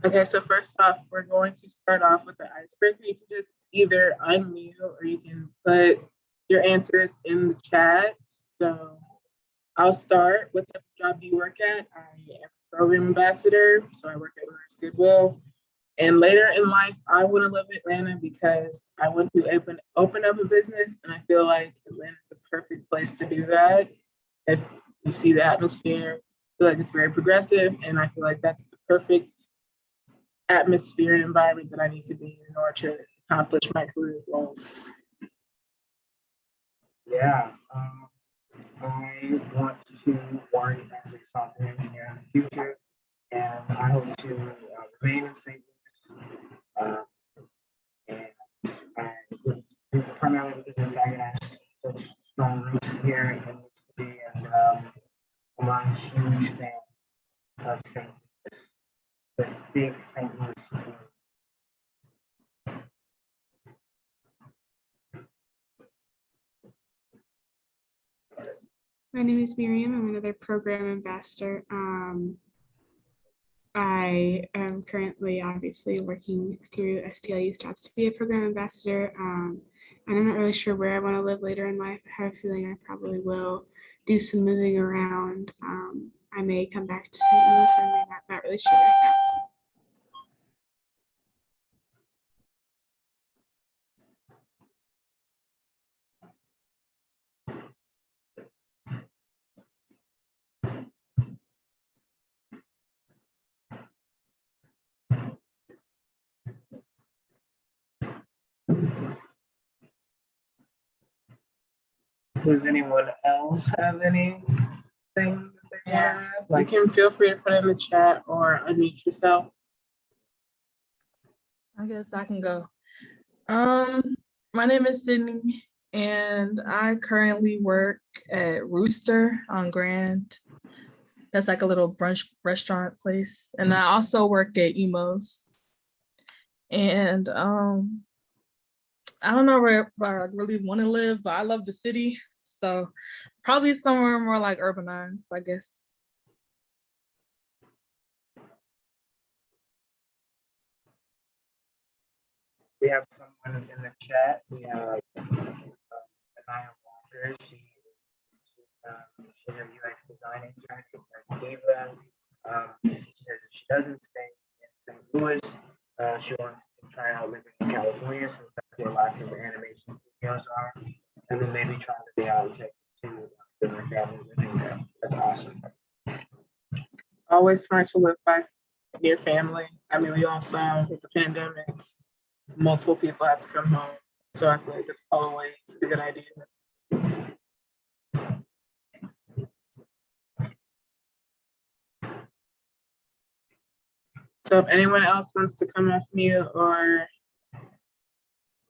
Okay, so first off, we're going to start off with the icebreaker. You can just either unmute or you can put your answers in the chat. So I'll start. What type of job do you work at? I am a program ambassador, so I work at Learner's Goodwill. And later in life, I want to live in Atlanta because I want to open up a business, and I feel like Atlanta is the perfect place to do that. If you see the atmosphere, I feel like it's very progressive, and I feel like that's the perfect atmosphere and environment that I need to be in order to accomplish my career goals. Yeah, I want to work as a software engineer in the future, and I hope to remain in St. Louis. And I would do primarily because I have such strong roots here in the city, and I'm a huge fan of St. Louis, the big St. Louis city. My name is Miriam. I'm another program ambassador. I am currently obviously working through STLU's jobs to be a program ambassador. And I'm not really sure where I want to live later in life. I have a feeling I probably will do some moving around. I may come back to St. Louis. I may not really sure right now. Does anyone else have anything that they Yeah. want to add? Like, you can feel free to put it in the chat or unmute yourself. I guess I can go. My name is Sydney, and I currently work at Rooster on Grand. That's like a little brunch restaurant place. And I also work at Emos. And I don't know where I really want to live, but I love the city. So probably somewhere more like urbanized, I guess. We have someone in the chat. We have Anaya Walker. She's a UX design intern at Cleveland. She says if she doesn't stay in St. Louis, she wants to try out living in California since that's where lots of animation studios are. And then maybe try to be out in Texas too, with her family living there. That's awesome. Always smart to live by your family. I mean, we all saw with the pandemic, multiple people had to come home. So I feel like it's always a good idea. So if anyone else wants to come off mute or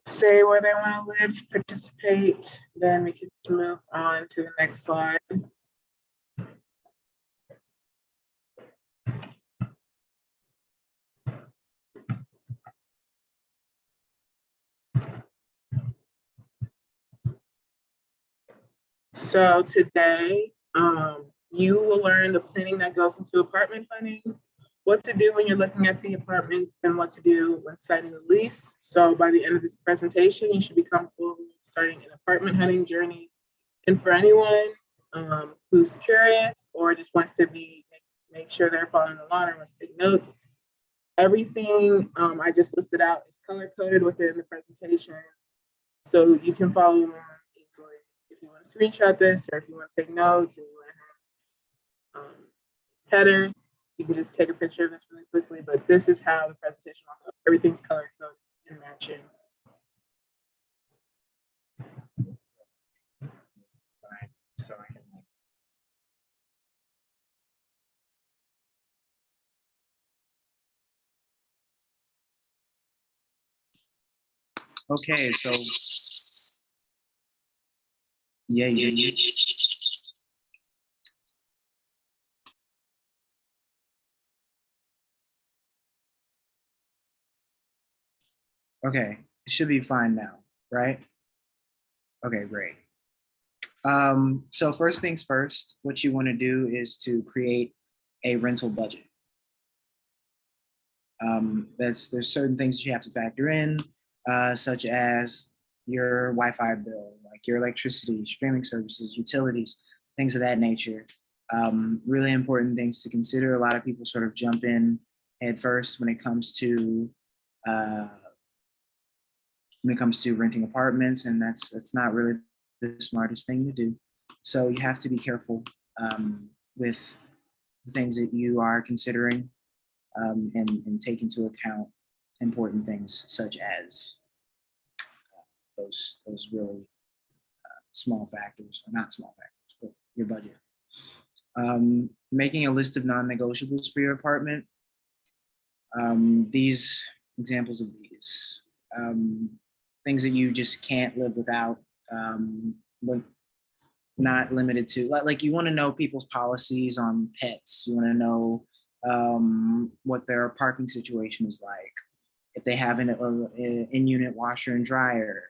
say where they want to live, participate, then we can move on to the next slide. So today, you will learn the planning that goes into apartment planning, what to do when you're looking at the apartments, and what to do when signing a lease. So by the end of this presentation, you should be comfortable starting an apartment hunting journey. And for anyone who's curious or just wants to make sure they're following along or wants to take notes, everything I just listed out is color coded within the presentation, so you can follow along easily. If you want to screenshot this, or if you want to take notes and you want to have headers, you can just take a picture of this really quickly. But this is how the presentation will go. Everything's color coded and matching. So I can Okay, so yeah. Okay, it should be fine now, right? Okay, great. So first things first, what you want to do is to create a rental budget. There's certain things you have to factor in, such as your Wi-Fi bill, like your electricity, streaming services, utilities, things of that nature. Really important things to consider. A lot of people sort of jump in head first when it comes to renting apartments, and that's not really the smartest thing to do. So you have to be careful with the things that you are considering, and take into account important things such as those really small factors, or not small factors, but your budget. Making a list of non-negotiables for your apartment. These examples of these things that you just can't live without, but not limited to, like you want to know people's policies on pets. You want to know what their parking situation is like, if they have an in-unit washer and dryer,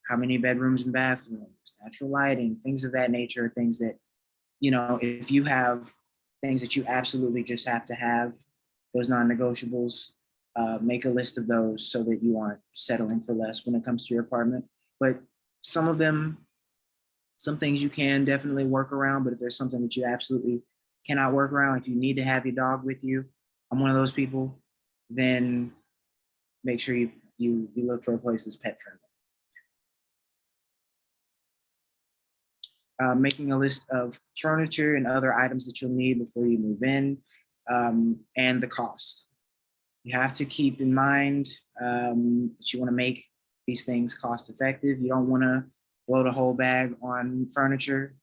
how many bedrooms and bathrooms, natural lighting, things of that nature, things that, if you have things that you absolutely just have to have, those non-negotiables, make a list of those so that you aren't settling for less when it comes to your apartment. But some things you can definitely work around, but if there's something that you absolutely cannot work around, like you need to have your dog with you, I'm one of those people, then make sure you look for a place that's pet friendly. Making a list of furniture and other items that you'll need before you move in, and the cost. You have to keep in mind that you want to make these things cost effective. You don't want to blow the whole bag on furniture,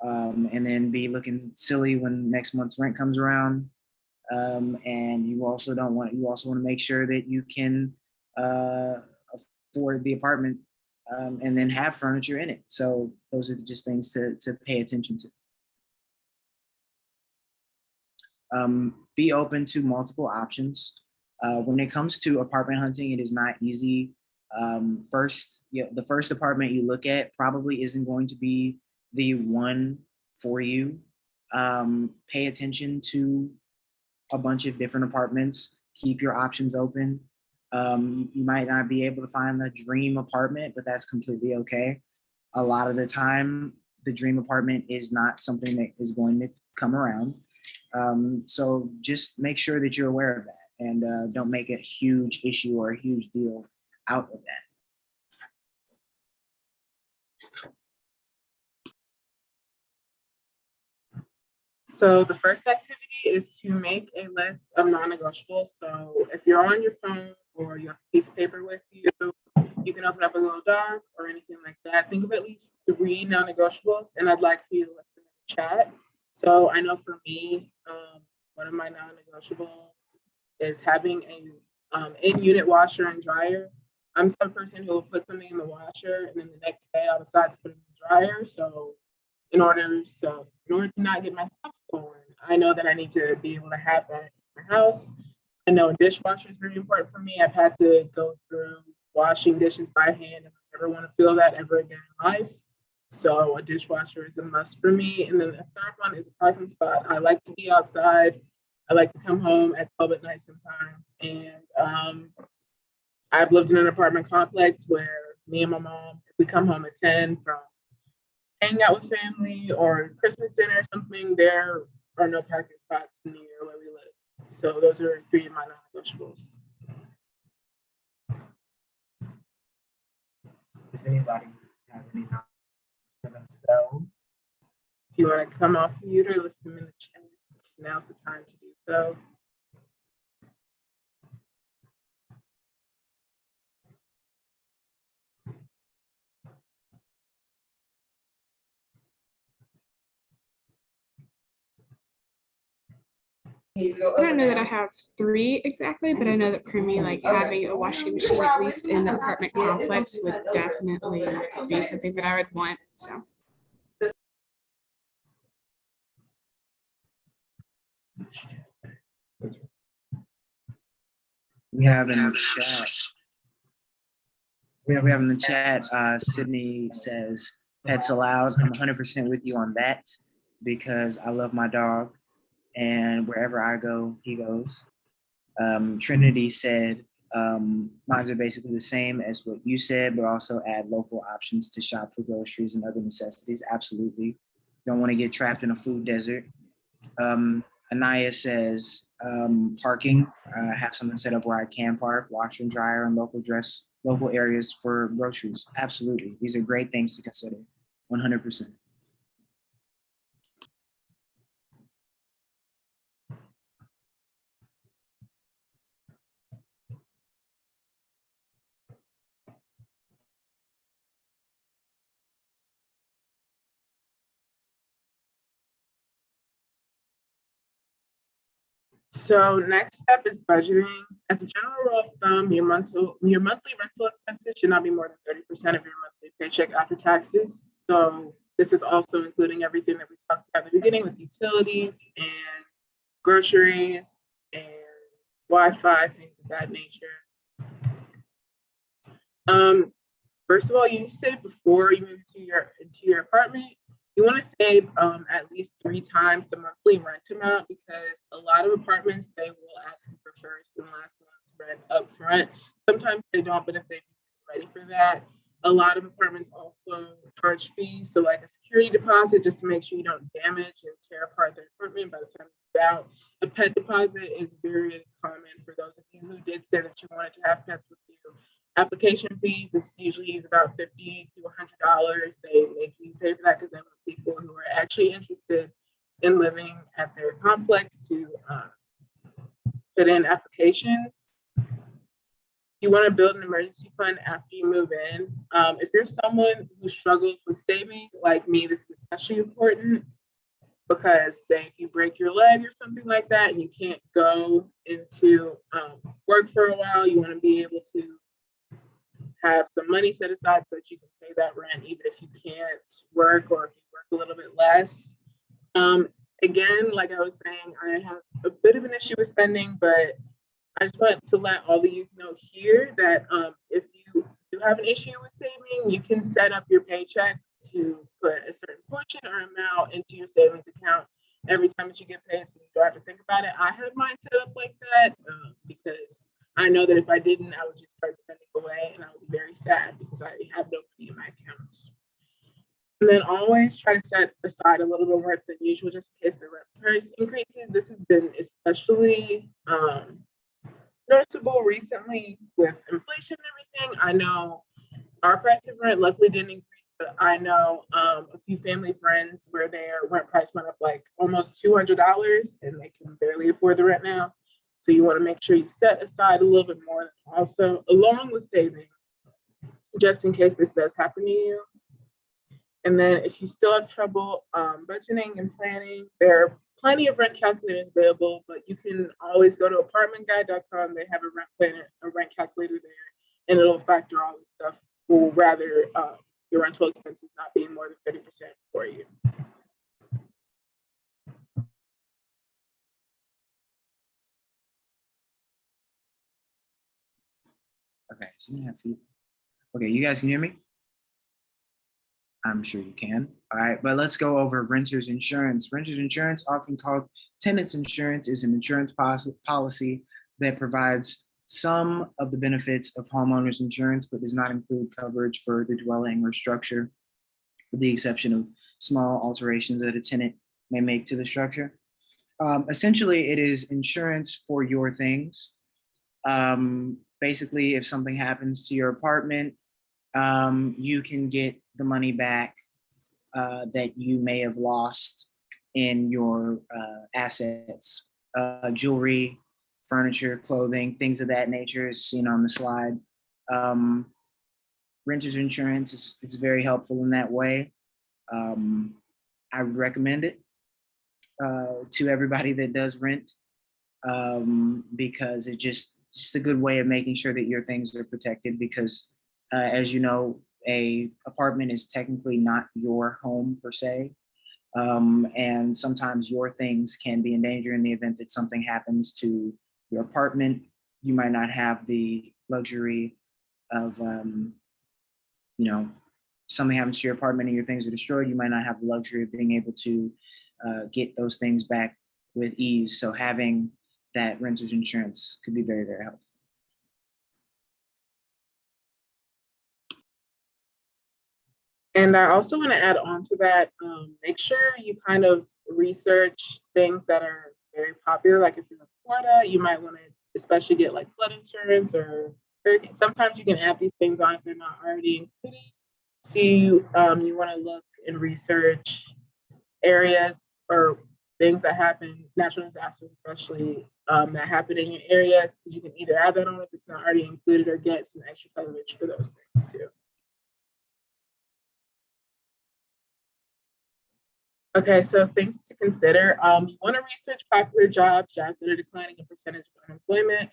and then be looking silly when next month's rent comes around. And you also want to make sure that you can afford the apartment, and then have furniture in it. So those are just things to pay attention to. Be open to multiple options. When it comes to apartment hunting, it is not easy. The first apartment you look at probably isn't going to be the one for you. Pay attention to a bunch of different apartments. Keep your options open. You might not be able to find the dream apartment, but that's completely okay. A lot of the time, the dream apartment is not something that is going to come around. So just make sure that you're aware of that, and don't make a huge issue or a huge deal out of that. So the first activity is to make a list of non-negotiables. So if you're on your phone or you have a piece of paper with you, you can open up a little doc or anything like that. Think of at least 3 non-negotiables, and I'd like for you to list them in the chat. So I know for me, one of my non-negotiables is having a in-unit washer and dryer. I'm some person who will put something in the washer and then the next day I'll decide to put it in the dryer. So in order to not get my stuff stolen, I know that I need to be able to have that in my house. I know a dishwasher is very important for me. I've had to go through washing dishes by hand, and I never want to feel that ever again in life. So a dishwasher is a must for me. And then the third one is a parking spot. I like to be outside. I like to come home at 12 at night sometimes. And I've lived in an apartment complex where me and my mom, if we come home at 10 from hanging out with family or Christmas dinner or something, there are no parking spots near where we live. So those are 3 of my non-negotiables. Does anybody have any knowledge for themselves? If you want to come off mute or list them in the chat, now's the time to do so. I don't know that I have 3 exactly, but I know that for me, like having a washing machine, at least in the apartment complex, would definitely be something that I would want. So. We have in the chat. We have in the chat. Sydney says, "Pets allowed." I'm 100% with you on that, because I love my dog, and wherever I go, he goes. Trinity said, mines are basically the same as what you said, but also add local options to shop for groceries and other necessities. Absolutely. Don't want to get trapped in a food desert. Anaya says, parking, have something set up where I can park, washer and dryer, and local areas for groceries. Absolutely. These are great things to consider. 100%. So next step is budgeting. As a general rule of thumb, your monthly rental expenses should not be more than 30% of your monthly paycheck after taxes. So this is also including everything that we talked about at the beginning with utilities and groceries and Wi-Fi, things of that nature. First of all, you save before you move into your apartment. You want to save at least 3 times the monthly rent amount, because a lot of apartments, they will ask you for first and last month's rent up front. Sometimes they don't, but if they're ready for that, a lot of apartments also charge fees. So like a security deposit, just to make sure you don't damage and tear apart the apartment by the time you move out. A pet deposit is very common for those of you who did say that you wanted to have pets with you. Application fees is usually about $50 to $100. They make you pay for that because they want people who are actually interested in living at their complex to put in applications. You want to build an emergency fund after you move in. If you're someone who struggles with saving, like me, this is especially important, because say if you break your leg or something like that and you can't go into work for a while, you want to be able to have some money set aside so that you can pay that rent, even if you can't work or if you work a little bit less. Again, like I was saying, I have a bit of an issue with spending, but I just want to let all the youth know here that if you do have an issue with saving, you can set up your paycheck to put a certain portion or amount into your savings account every time that you get paid, so you don't have to think about it. I have mine set up like that because I know that if I didn't, I would just start spending away and I would be very sad because I have no money in my accounts. And then always try to set aside a little bit more than usual just in case the rent price increases. This has been especially noticeable recently with inflation and everything. I know our price of rent luckily didn't increase, but I know a few family friends where their rent price went up like almost $200 and they can barely afford the rent now. So you want to make sure you set aside a little bit more also, along with saving, just in case this does happen to you. And then if you still have trouble budgeting and planning, there are plenty of rent calculators available, but you can always go to apartmentguide.com. They have a rent calculator there, and it'll factor all this stuff, or rather your rental expenses not being more than 30% for you. Okay, so you have feedback. Okay, you guys can hear me? I'm sure you can. All right, but let's go over renter's insurance. Renter's insurance, often called tenant's insurance, is an insurance policy that provides some of the benefits of homeowner's insurance, but does not include coverage for the dwelling or structure, with the exception of small alterations that a tenant may make to the structure. Essentially, it is insurance for your things. Basically, if something happens to your apartment, you can get the money back that you may have lost in your assets, jewelry, furniture, clothing, things of that nature, as seen on the slide. Renter's insurance is very helpful in that way. I would recommend it to everybody that does rent because it's just a good way of making sure that your things are protected, because as you know, a apartment is technically not your home per se. And sometimes your things can be in danger in the event that something happens to your apartment. You might not have the luxury of, something happens to your apartment and your things are destroyed. You might not have the luxury of being able to get those things back with ease. So having that renter's insurance could be very, very helpful. And I also want to add on to that, make sure you kind of research things that are very popular. Like if you're in Florida, you might want to especially get like flood insurance or hurricane. Sometimes you can add these things on if they're not already included. So you want to look and research areas or things that happen, natural disasters especially, that happen in your area, because you can either add that on if it's not already included or get some extra coverage for those things too. Okay, so things to consider. You want to research popular jobs that are declining in percentage of unemployment.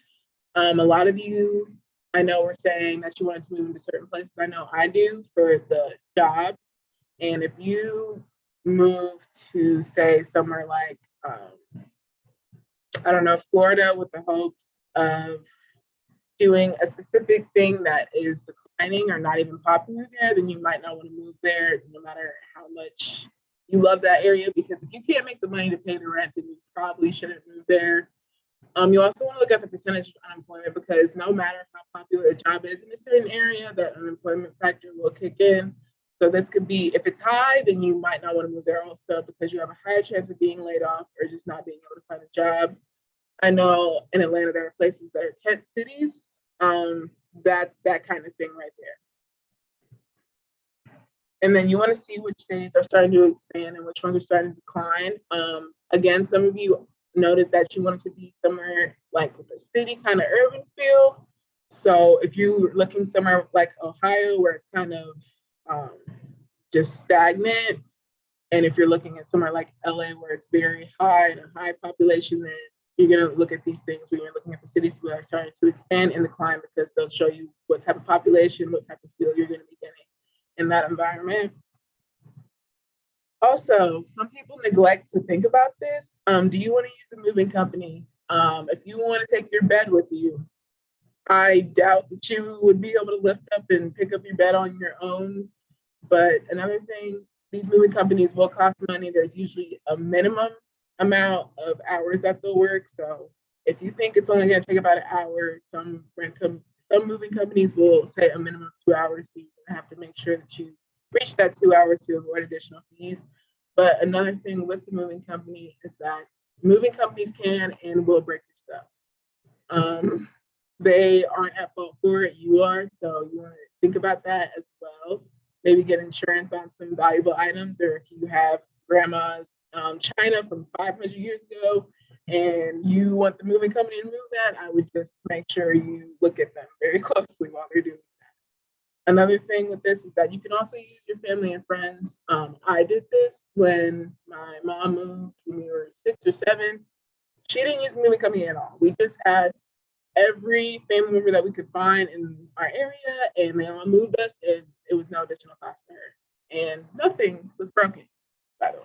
A lot of you, I know, were saying that you wanted to move into certain places. I know I do for the jobs. And if you move to, say, somewhere like, I don't know, Florida, with the hopes of doing a specific thing that is declining or not even popular there, then you might not want to move there no matter how much you love that area, because if you can't make the money to pay the rent, then you probably shouldn't move there. You also want to look at the percentage of unemployment, because no matter how popular a job is in a certain area, that unemployment factor will kick in. So this could be, if it's high, then you might not want to move there also, because you have a higher chance of being laid off or just not being able to find a job. I know in Atlanta, there are places that are tent cities, that kind of thing right there. And then you want to see which cities are starting to expand and which ones are starting to decline. Again, some of you noted that you wanted to be somewhere like with a city kind of urban feel. So if you're looking somewhere like Ohio, where it's kind of just stagnant, and if you're looking at somewhere like LA, where it's very high and a high population, then you're going to look at these things when you're looking at the cities who are starting to expand and decline, because they'll show you what type of population, what type of feel you're going to be getting in that environment. Also, some people neglect to think about this. Do you want to use a moving company? If you want to take your bed with you, I doubt that you would be able to lift up and pick up your bed on your own. But another thing, these moving companies will cost money. There's usually a minimum amount of hours that they'll work. So if you think it's only going to take about an hour, some moving companies will say a minimum of 2 hours. So you're going to have to make sure that you reach that 2 hours to avoid additional fees. But another thing with the moving company is that moving companies can and will break your stuff. They aren't at fault for it, you are. So you want to think about that as well. Maybe get insurance on some valuable items, or if you have grandma's china from 500 years ago and you want the moving company to move that, I would just make sure you look at them very closely while they're doing that. Another thing with this is that you can also use your family and friends. I did this when my mom moved when we were 6 or 7. She didn't use the moving company at all. We just asked every family member that we could find in our area, and they all moved us, and it was no additional cost to her. And nothing was broken, by the way.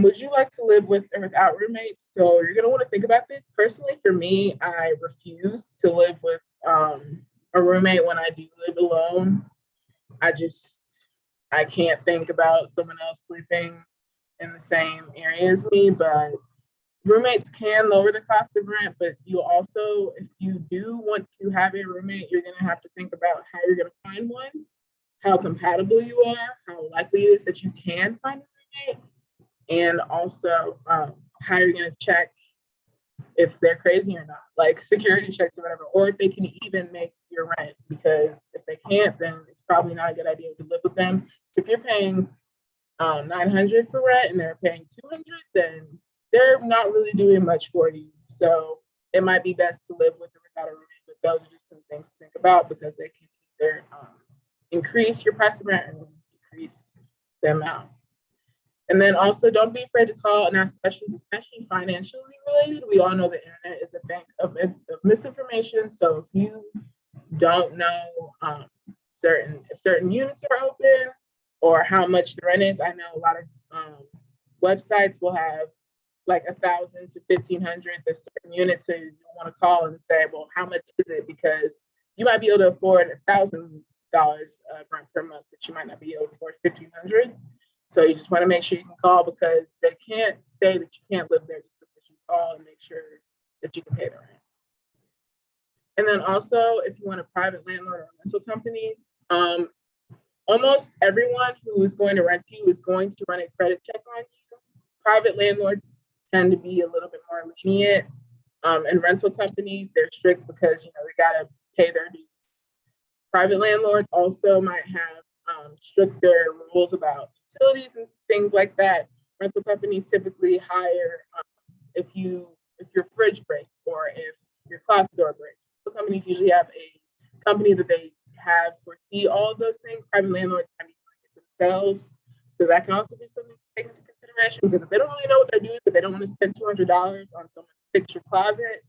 Would you like to live with or without roommates? So you're gonna want to think about this. Personally, for me, I refuse to live with a roommate when I do live alone. I can't think about someone else sleeping in the same area as me, but roommates can lower the cost of rent, but you also, if you do want to have a roommate, you're gonna have to think about how you're gonna find one, how compatible you are, how likely it is that you can find a roommate, and also how you're going to check if they're crazy or not, like security checks or whatever, or if they can even make your rent, because if they can't, then it's probably not a good idea to live with them. So if you're paying $900 for rent and they're paying $200, then they're not really doing much for you. So it might be best to live with or without a roommate, but those are just some things to think about, because they can either increase your price of rent or decrease the amount. And then also, don't be afraid to call and ask questions, especially financially related. We all know the internet is a bank of misinformation. So if you don't know if certain units are open or how much the rent is, I know a lot of websites will have like 1,000 to 1,500 for certain units. So you want to call and say, well, how much is it? Because you might be able to afford $1,000 rent per month, but you might not be able to afford 1,500. So you just want to make sure you can call, because they can't say that you can't live there just because you call and make sure that you can pay the rent. And then also, if you want a private landlord or rental company, almost everyone who is going to rent you is going to run a credit check on you. Private landlords tend to be a little bit more lenient, and rental companies, they're strict because they gotta pay their dues. Private landlords also might have stricter rules about utilities and things like that. Rental companies typically hire if your fridge breaks or if your closet door breaks. Rental companies usually have a company that they have foresee all of those things. Private landlords can be doing it themselves, so that can also be something to take into consideration. Because if they don't really know what they're doing, but they don't want to spend $200 on someone to fix your closet,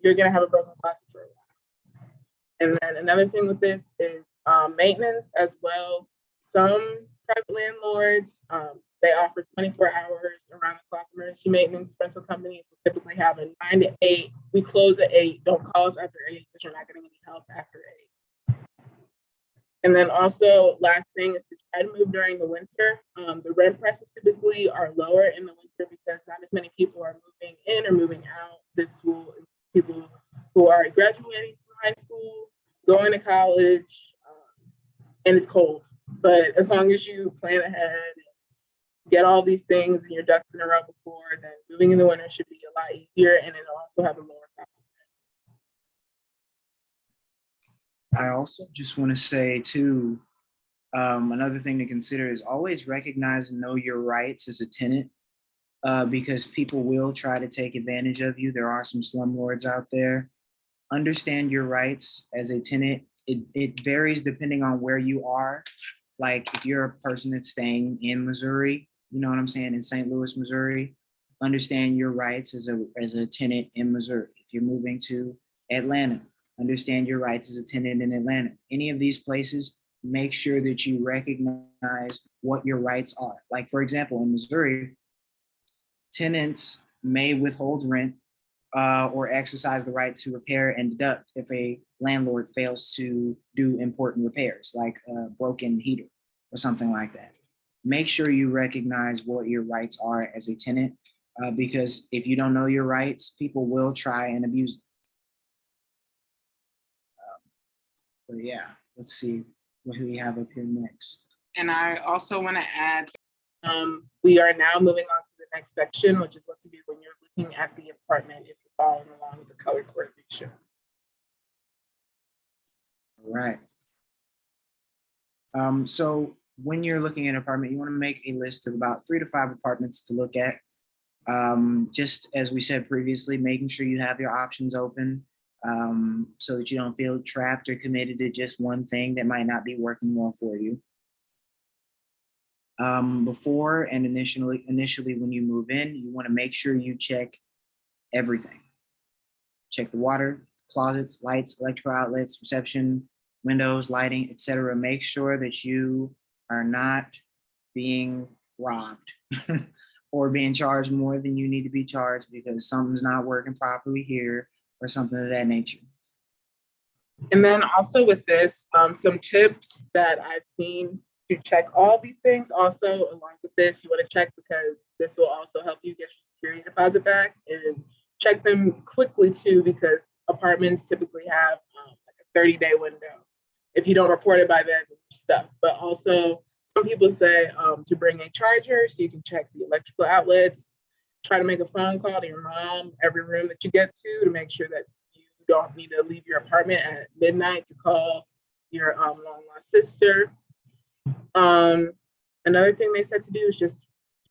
you're gonna have a broken closet for a while. And then another thing with this is maintenance as well. Some private landlords, they offer 24 hours around the clock emergency maintenance. Rental companies will typically have a 9 to 8. We close at 8. Don't call us after 8 because you're not getting any help after 8. And then also, last thing is to try to move during the winter. The rent prices typically are lower in the winter because not as many people are moving in or moving out. This will people who are graduating from high school, going to college, and it's cold. But as long as you plan ahead, get all these things and your ducks in a row before, then moving in the winter should be a lot easier, and it'll also have a lower cost. I also just want to say too, another thing to consider is always recognize and know your rights as a tenant, because people will try to take advantage of you. There are some slumlords out there. Understand your rights as a tenant. It varies depending on where you are. Like if you're a person that's staying in Missouri, you know what I'm saying, in St. Louis, Missouri, understand your rights as a tenant in Missouri. If you're moving to Atlanta, understand your rights as a tenant in Atlanta. Any of these places, make sure that you recognize what your rights are. Like for example, in Missouri, tenants may withhold rent or exercise the right to repair and deduct if a landlord fails to do important repairs, like a broken heater or something like that. Make sure you recognize what your rights are as a tenant, because if you don't know your rights, people will try and abuse them. But yeah, let's see what we have up here next. And I also want to add, we are now moving on to the next section, which is what to do when you're looking at the apartment if you're following along with the color coordination. All right. So when you're looking at an apartment, you want to make a list of about 3 to 5 apartments to look at. Just as we said previously, making sure you have your options open, so that you don't feel trapped or committed to just one thing that might not be working well for you. Before and initially when you move in, you want to make sure you check everything. Check the water, closets, lights, electrical outlets, reception, windows, lighting, etc. Make sure that you are not being robbed or being charged more than you need to be charged because something's not working properly here or something of that nature. And then also with this, some tips that I've seen to check all these things. Also, along with this, you want to check because this will also help you get your security deposit back, and check them quickly too, because apartments typically have like a 30-day window. If you don't report it by then, you're stuck. But also, some people say to bring a charger so you can check the electrical outlets. Try to make a phone call to your mom every room that you get to make sure that you don't need to leave your apartment at midnight to call your long lost sister. Another thing they said to do is just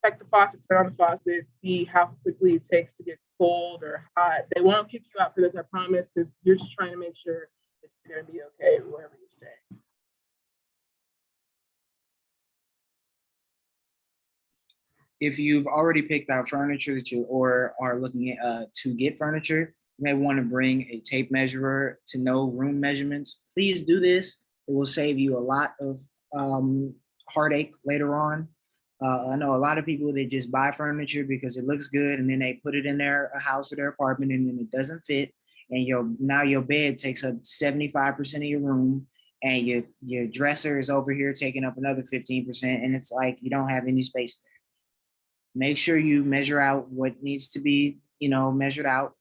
check the faucet, turn on the faucet, see how quickly it takes to get cold or hot. They won't kick you out for this, I promise, because you're just trying to make sure that you're going to be okay wherever you stay. If you've already picked out furniture that you or are looking at to get furniture, you may want to bring a tape measurer to know room measurements. Please do this. It will save you a lot of heartache later on. I know a lot of people, they just buy furniture because it looks good and then they put it in their house or their apartment and then it doesn't fit. And now your bed takes up 75% of your room and your dresser is over here taking up another 15%. And it's like you don't have any space there. Make sure you measure out what needs to be measured out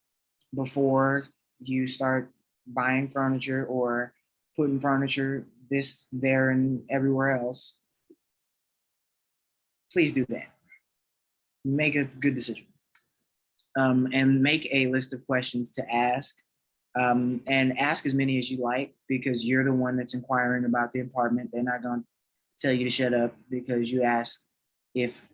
before you start buying furniture or putting furniture this, there, and everywhere else. Please do that. Make a good decision. And make a list of questions to ask. And ask as many as you like, because you're the one that's inquiring about the apartment. They're not going to tell you to shut up because you asked if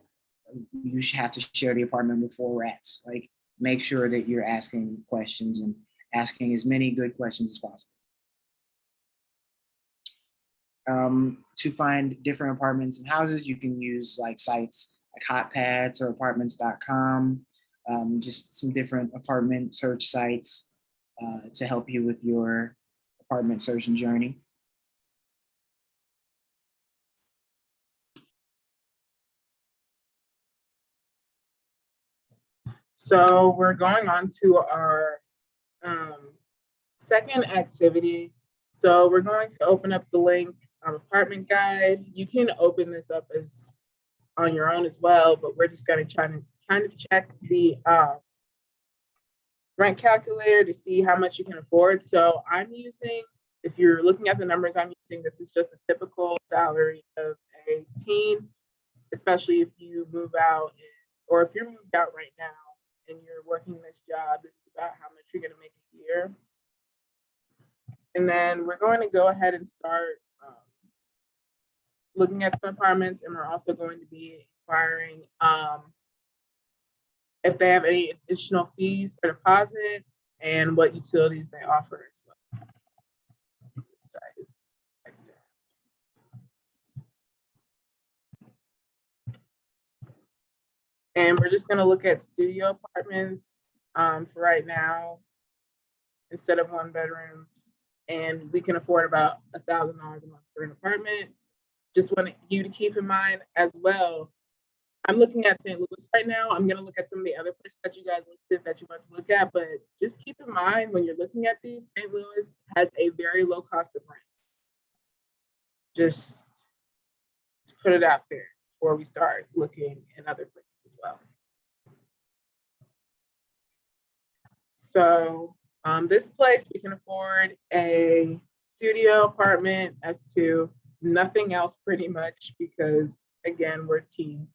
you should have to share the apartment with 4 rats. Like, make sure that you're asking questions and asking as many good questions as possible. To find different apartments and houses, you can use like sites like Hotpads or apartments.com, just some different apartment search sites to help you with your apartment searching journey. So we're going on to our second activity. So we're going to open up the link apartment guide. You can open this up as on your own as well, but we're just going to try to kind of check the rent calculator to see how much you can afford. So I'm using, if you're looking at the numbers I'm using, this is just a typical salary of a teen, especially if you move out or if you're moved out right now and you're working this job, this is about how much you're going to make a year. And then we're going to go ahead and start looking at some apartments, and we're also going to be inquiring if they have any additional fees for deposits and what utilities they offer as well. And we're just going to look at studio apartments for right now instead of 1 bedrooms. And we can afford about $1,000 a month for an apartment. Just want you to keep in mind as well, I'm looking at St. Louis right now. I'm going to look at some of the other places that you guys listed that you want to look at, but just keep in mind when you're looking at these, St. Louis has a very low cost of rent. Just to put it out there before we start looking in other places as well. So this place, we can afford a studio apartment as to nothing else pretty much because, again, we're teens.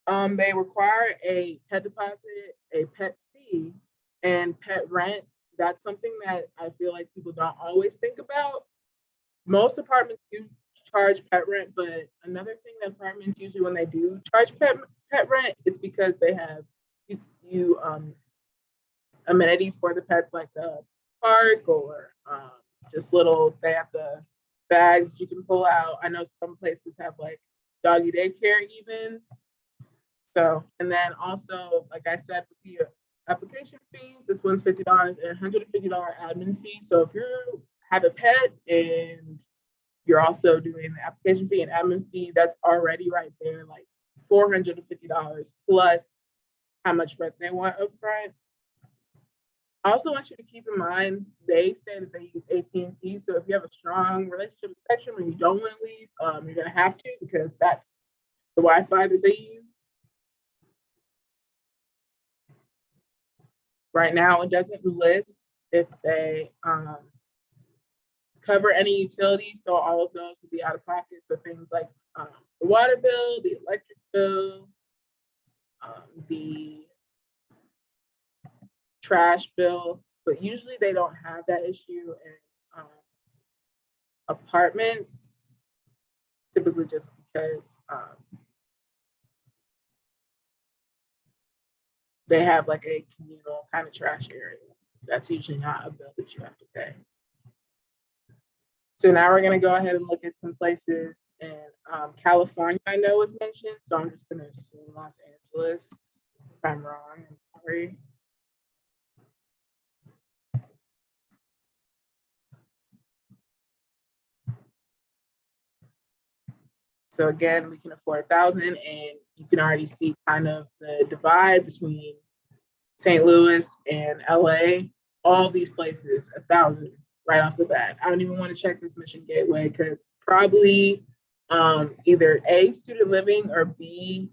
They require a pet deposit, a pet fee, and pet rent. That's something that I feel like people don't always think about. Most apartments do charge pet rent, but another thing that apartments usually when they do charge pet rent, it's because they have amenities for the pets like the park or just they have the bags you can pull out. I know some places have like doggy daycare even. So, and then also, like I said, with the application fees, this one's $50 and $150 admin fee. So if you have a pet and you're also doing the application fee and admin fee, that's already right there, like $450 plus how much rent they want up front. I also want you to keep in mind, they say that they use AT&T. So if you have a strong relationship with Spectrum and you don't want to leave, you're going to have to because that's the Wi-Fi that they use. Right now, it doesn't list if they cover any utilities. So all of those will be out of pocket. So things like the water bill, the electric bill, the trash bill, but usually they don't have that issue in apartments, typically just because they have like a communal kind of trash area. That's usually not a bill that you have to pay. So now we're going to go ahead and look at some places in California I know was mentioned. So I'm just going to assume Los Angeles. If I'm wrong, I'm sorry. So again, we can afford 1,000, and you can already see kind of the divide between St. Louis and LA. All these places, 1,000 right off the bat. I don't even want to check this Mission Gateway because it's probably either A, student living, or B,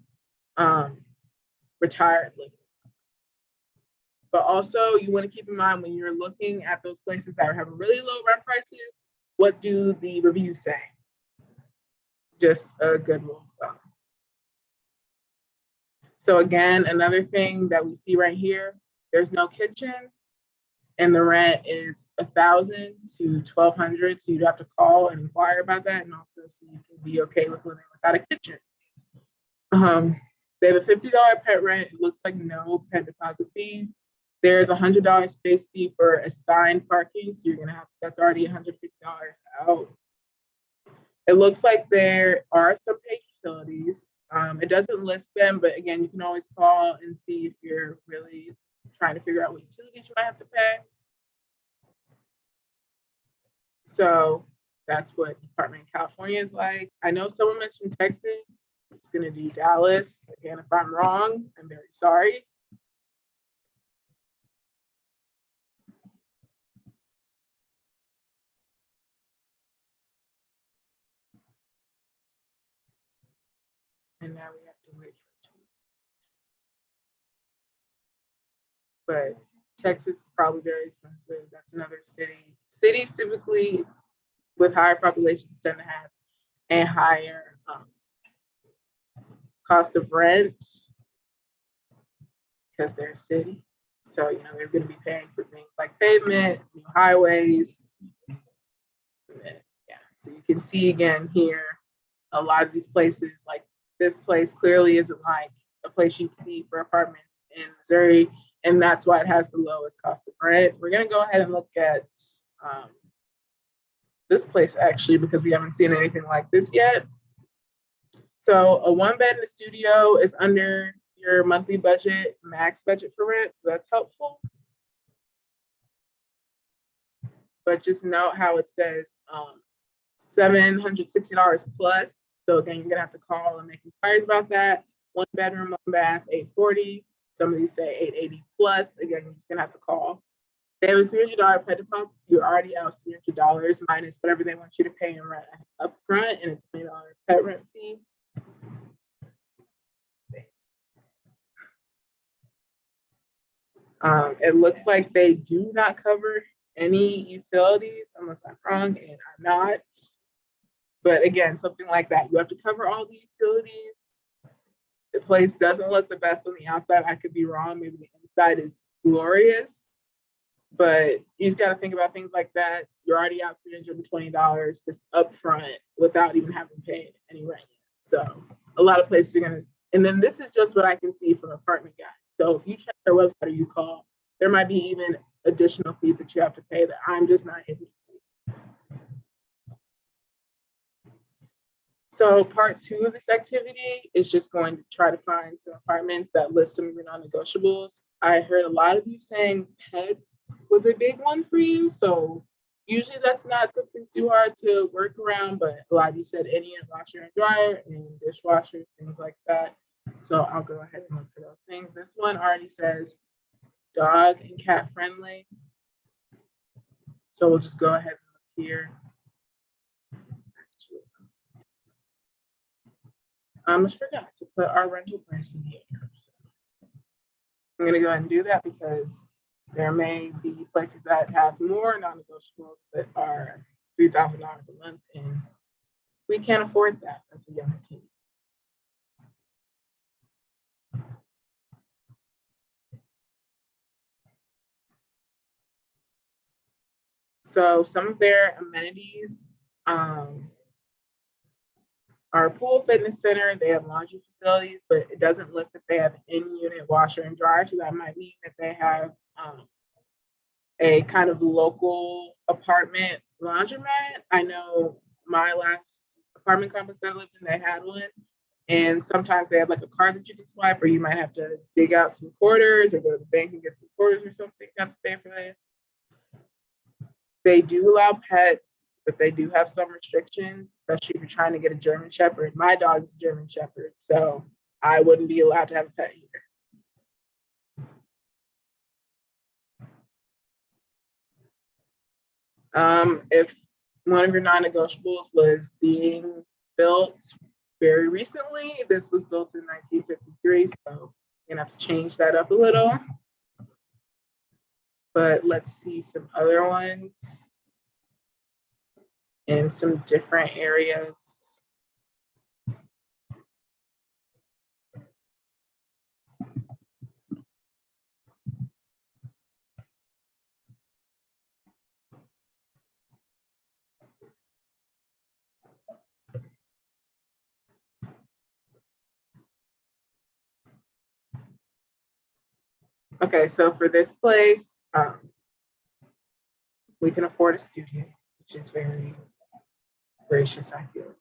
retired living. But also you want to keep in mind when you're looking at those places that are having really low rent prices, what do the reviews say? Just a good rule of thumb. So again, another thing that we see right here, there's no kitchen and the rent is $1,000 to $1,200. So you'd have to call and inquire about that, and also so you can be okay with living without a kitchen. They have a $50 pet rent. It looks like no pet deposit fees. There's a $100 space fee for assigned parking. So you're gonna have, that's already $150 out. It looks like there are some paid utilities. It doesn't list them, but again, you can always call and see if you're really trying to figure out what utilities you might have to pay. So that's what apartment in California is like. I know someone mentioned Texas. It's gonna do Dallas. Again, if I'm wrong, I'm very sorry. And now we have to wait for it. But Texas is probably very expensive. That's another city. Cities typically with higher populations tend to have a higher cost of rent because they're a city. So, you know, they're going to be paying for things like pavement, new highways. Yeah, so you can see again here, a lot of these places, like this place clearly isn't like a place you'd see for apartments in Missouri, and that's why it has the lowest cost of rent. We're gonna go ahead and look at this place actually, because we haven't seen anything like this yet. So a 1-bed in a studio is under your monthly budget, max budget for rent, so that's helpful. But just note how it says $760 plus. So again, you're gonna have to call and make inquiries about that. 1 bedroom, 1 bath, $840. Some of these say $880 plus. Again, you're just gonna have to call. They have a $300 pet deposit, so you're already out $300 minus whatever they want you to pay in rent up front, and a $20 pet rent fee. It looks like they do not cover any utilities, unless I'm wrong, and I'm not. But again, something like that, you have to cover all the utilities. The place doesn't look the best on the outside. I could be wrong. Maybe the inside is glorious, but you just got to think about things like that. You're already out $320 just upfront without even having paid any rent. So a lot of places are gonna, and then this is just what I can see from Apartment Guide. So if you check their website or you call, there might be even additional fees that you have to pay that I'm just not able to see. So part 2 of this activity is just going to try to find some apartments that list some of your non-negotiables. I heard a lot of you saying pets was a big one for you. So usually that's not something too hard to work around, but a lot of you said any washer and dryer and dishwashers, things like that. So I'll go ahead and look for those things. This one already says dog and cat friendly. So we'll just go ahead and look here. I almost forgot to put our rental price in here. So I'm gonna go ahead and do that because there may be places that have more non-negotiables that are $3,000 a month, and we can't afford that as a young team. So some of their amenities are pool, fitness center. They have laundry facilities, but it doesn't list if they have in-unit washer and dryer. So that might mean that they have a kind of local apartment laundromat. I know my last apartment complex I lived in, they had one. And sometimes they have like a card that you can swipe, or you might have to dig out some quarters or go to the bank and get some quarters or something. You have to pay for this. They do allow pets, but they do have some restrictions, especially if you're trying to get a German Shepherd. My dog's a German Shepherd, so I wouldn't be allowed to have a pet here. If one of your non-negotiables was being built very recently, this was built in 1953, so you're gonna have to change that up a little. but let's see some other ones in some different areas. Okay, so for this place, we can afford a studio, which is very gracious, I feel.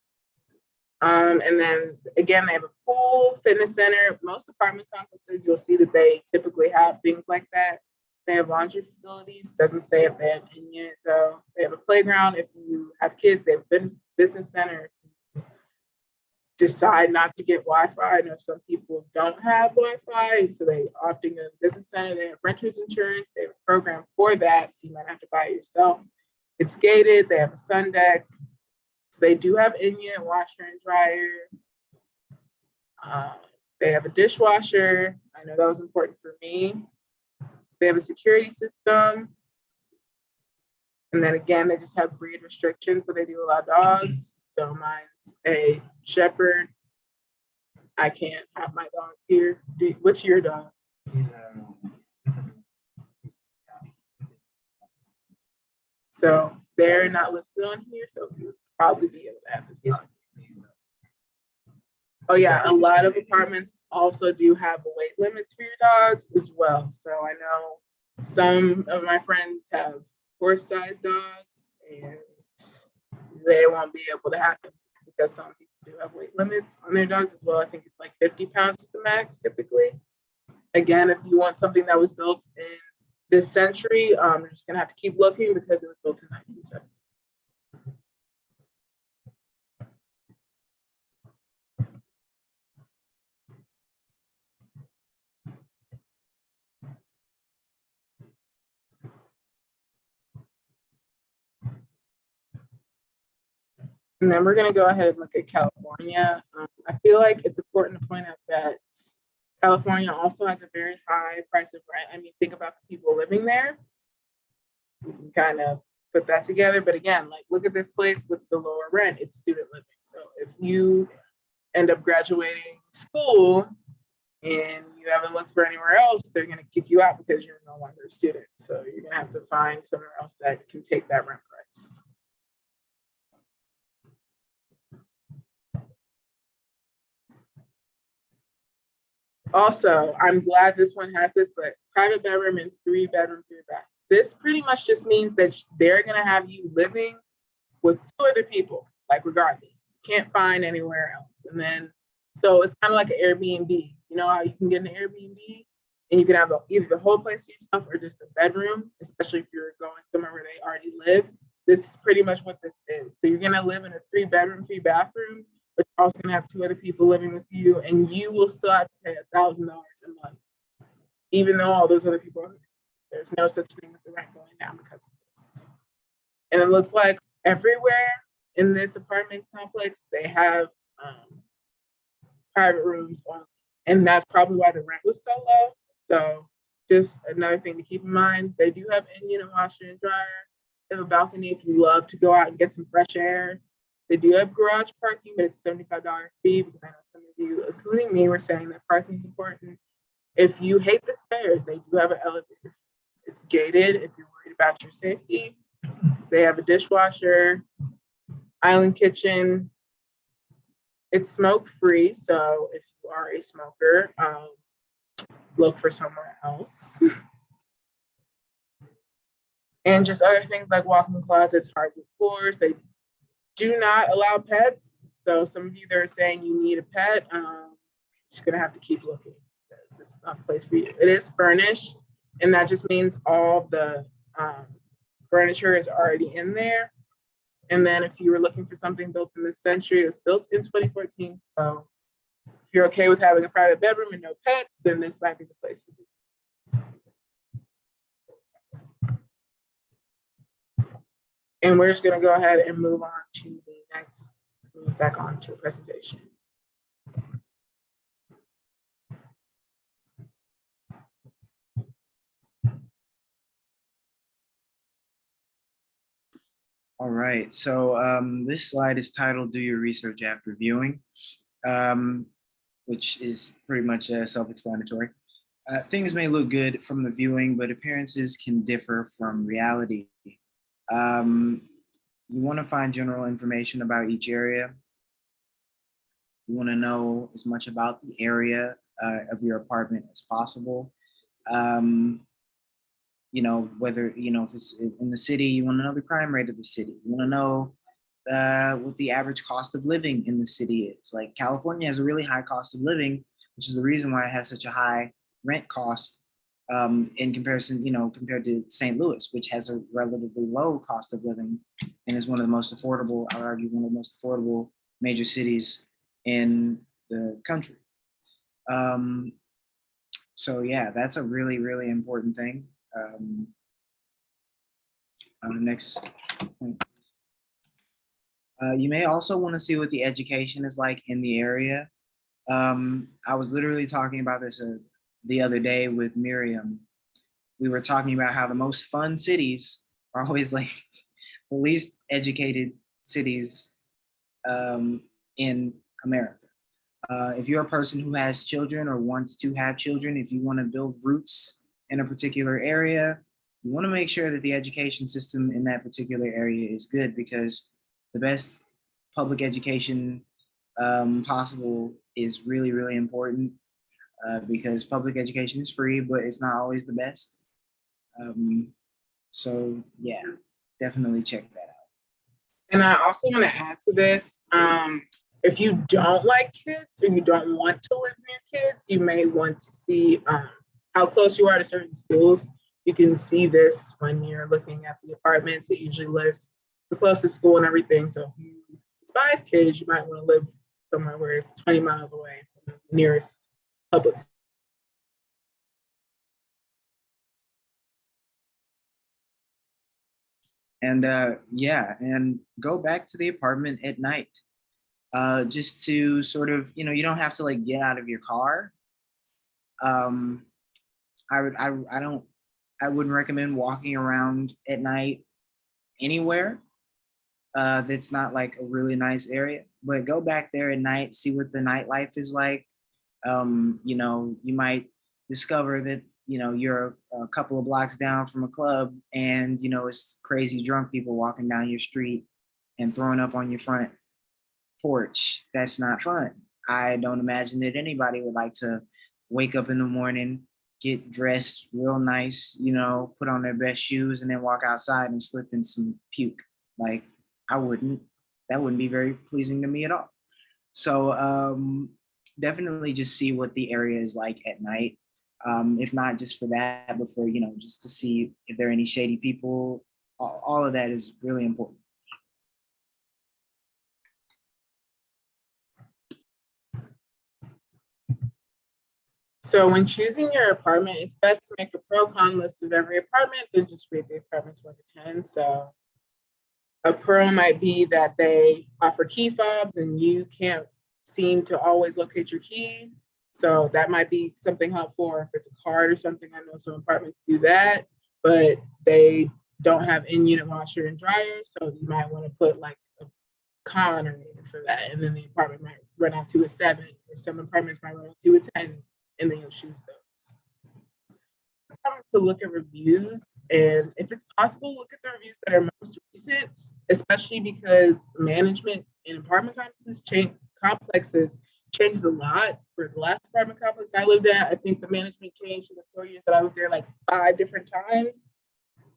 And then again, they have a pool, fitness center. Most apartment complexes, you'll see that they typically have things like that. They have laundry facilities. Doesn't say if they have any yet. So they have a playground. If you have kids, they have a business center. If you decide not to get Wi-Fi, I know some people don't have Wi-Fi, so they often go to the business center. They have renters insurance. They have a program for that, so you might have to buy it yourself. It's gated. They have a sun deck. So they do have Enya, washer and dryer. They have a dishwasher. I know that was important for me. They have a security system. And then again, they just have breed restrictions, but they do allow dogs. So mine's a shepherd. I can't have my dog here. What's your dog? He's So they're not listed on here, so you would probably be able to have this dog. Oh yeah, a lot of apartments also do have weight limits for your dogs as well. So I know some of my friends have horse-sized dogs and they won't be able to have them because some people do have weight limits on their dogs as well. I think it's like 50 pounds is the max typically. Again, if you want something that was built in this century, you're just gonna have to keep looking because it was built in 1970. And then we're going to go ahead and look at California. I feel like it's important to point out that California also has a very high price of rent. I mean, think about the people living there. You can kind of put that together. But again, like look at this place with the lower rent, it's student living. So if you end up graduating school and you haven't looked for anywhere else, they're going to kick you out because you're no longer a student. So you're going to have to find somewhere else that can take that rent price. Also, I'm glad this one has this, but private bedroom and 3-bedroom, 3-bath. This pretty much just means that they're gonna have you living with 2 other people, like regardless. Can't find anywhere else. And then, so it's kind of like an Airbnb. You know how you can get an Airbnb and you can have either the whole place to yourself or just a bedroom, especially if you're going somewhere where they already live. This is pretty much what this is. So you're gonna live in a 3-bedroom, 3-bathroom, but you're also gonna have 2 other people living with you, and you will still have to pay $1,000 a month, even though all those other people are. There's no such thing as the rent going down because of this. And it looks like everywhere in this apartment complex they have private rooms on, and that's probably why the rent was so low. So just another thing to keep in mind, they do have Indian washer and dryer. They have a balcony if you love to go out and get some fresh air. They do have garage parking, but it's $75 fee because I know some of you, including me, were saying that parking is important. If you hate the stairs, they do have an elevator. It's gated if you're worried about your safety. They have a dishwasher, island kitchen. It's smoke free, so if you are a smoker, look for somewhere else. And just other things like walk-in closets, hardwood floors. They do not allow pets. So some of you that are saying you need a pet, just gonna have to keep looking because this is not the place for you. It is furnished, and that just means all the furniture is already in there. And then if you were looking for something built in this century, it was built in 2014. So if you're okay with having a private bedroom and no pets, then this might be the place for you. And we're just gonna go ahead and move on to the next, move back on to the presentation. All right, so this slide is titled "Do Your Research After Viewing," um, which is pretty much self-explanatory. Things may look good from the viewing, but appearances can differ from reality. Um, you want to find general information about each area. You want to know as much about the area of your apartment as possible. Um, you know, whether, you know, if it's in the city, you want to know the crime rate of the city. You want to know what the average cost of living in the city is. Like California has a really high cost of living, which is the reason why it has such a high rent cost in comparison, you know, compared to St. Louis, which has a relatively low cost of living and is one of the most affordable, I would argue, one of the most affordable major cities in the country. Um, so yeah, that's a really, really important thing. Next point. You may also want to see what the education is like in the area. I was literally talking about this the other day with Miriam. We were talking about how the most fun cities are always like the least educated cities in America. If you're a person who has children or wants to have children, if you want to build roots in a particular area, you want to make sure that the education system in that particular area is good, because the best public education possible is really, really important, because public education is free, but it's not always the best. So yeah, definitely check that out. And I also want to add to this, if you don't like kids or you don't want to live near kids, you may want to see how close you are to certain schools. You can see this when you're looking at the apartments. It usually lists the closest school and everything. So if you despise kids, you might want to live somewhere where it's 20 miles away from the nearest public school. And yeah, and go back to the apartment at night, just to sort of, you know, you don't have to like get out of your car. um I don't, I wouldn't recommend walking around at night anywhere that's not like a really nice area, but go back there at night, see what the nightlife is like. You know, you might discover that, you know, you're a couple of blocks down from a club and, you know, it's crazy drunk people walking down your street and throwing up on your front porch. That's not fun. I don't imagine that anybody would like to wake up in the morning, get dressed real nice, you know, put on their best shoes and then walk outside and slip in some puke. Like, I wouldn't, that wouldn't be very pleasing to me at all. So definitely just see what the area is like at night. If not just for that, but for, you know, just to see if there are any shady people. All of that is really important. So when choosing your apartment, it's best to make a pro-con list of every apartment, then just rate the apartments 1 to 10. So a pro might be that they offer key fobs and you can't seem to always locate your key. So that might be something helpful. Or if it's a card or something, I know some apartments do that, but they don't have in-unit washer and dryer. So you might want to put like a con or for that. And then the apartment might run out to a 7, or some apartments might run out to a 10, and then you'll choose those. It's time to look at reviews, and if it's possible, look at the reviews that are most recent, especially because management in apartment complexes changes a lot. For the last apartment complex I lived at, I think the management changed in the 4 years that I was there like 5 different times.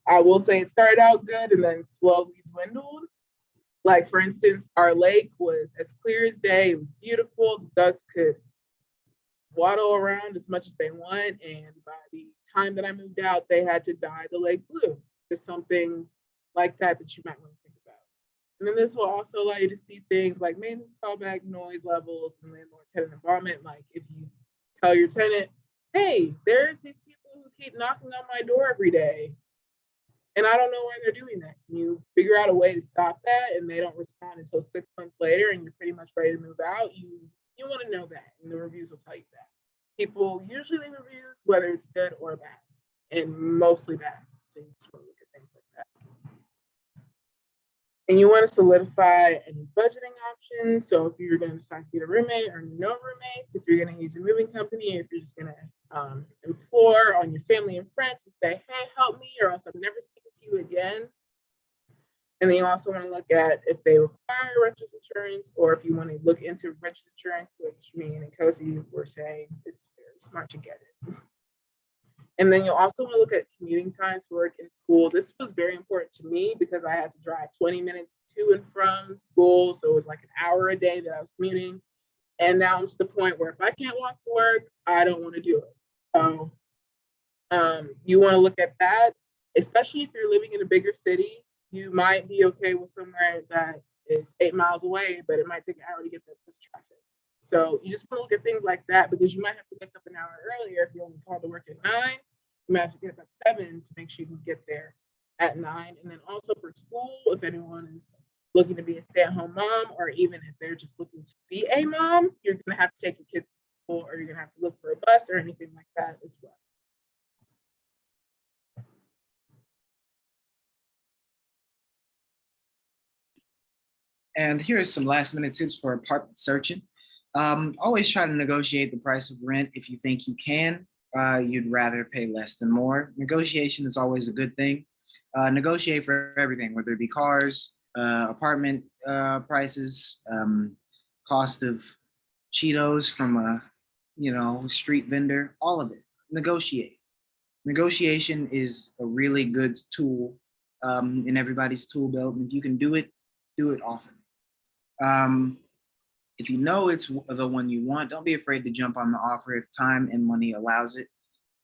I will say it started out good and then slowly dwindled. Like, for instance, our lake was as clear as day. It was beautiful. The ducks could waddle around as much as they want. And by the time that I moved out, they had to dye the lake blue. Just something like that that you might want to think about. And then this will also allow you to see things like maintenance callback, noise levels, and landlord tenant involvement. Like if you tell your tenant, hey, there's these people who keep knocking on my door every day, and I don't know why they're doing that. Can you figure out a way to stop that? And they don't respond until 6 months later, and you're pretty much ready to move out. You want to know that, and the reviews will tell you that. People usually leave reviews, whether it's good or bad, and mostly bad. So you just want to look at things like that. And you want to solidify any budgeting options. So if you're going to decide to get a roommate or no roommates, if you're going to use a moving company, if you're just going to implore on your family and friends and say, hey, help me, or else I'm never speaking to you again. And then you also want to look at if they require renters insurance, or if you want to look into renters insurance, which me and Nkosi were saying it's very smart to get it. And then you'll also want to look at commuting times to work and school. This was very important to me because I had to drive 20 minutes to and from school. So it was like an hour a day that I was commuting. And now it's the point where if I can't walk to work, I don't want to do it. So you want to look at that, especially if you're living in a bigger city. You might be okay with somewhere that is 8 miles away, but it might take an hour to get there because traffic. So you just want to look at things like that because you might have to wake up an hour earlier if you only called to work at 9. You might have to get up at 7 to make sure you can get there at 9. And then also for school, if anyone is looking to be a stay-at-home mom, or even if they're just looking to be a mom, you're going to have to take your kids to school, or you're going to have to look for a bus or anything like that as well. And here are some last minute tips for apartment searching. Always try to negotiate the price of rent if you think you can. You'd rather pay less than more. Negotiation is always a good thing. Negotiate for everything, whether it be cars, apartment prices, cost of Cheetos from a street vendor, all of it. Negotiate. Negotiation is a really good tool in everybody's tool belt. And if you can do it often. If you know it's the one you want, don't be afraid to jump on the offer if time and money allows it.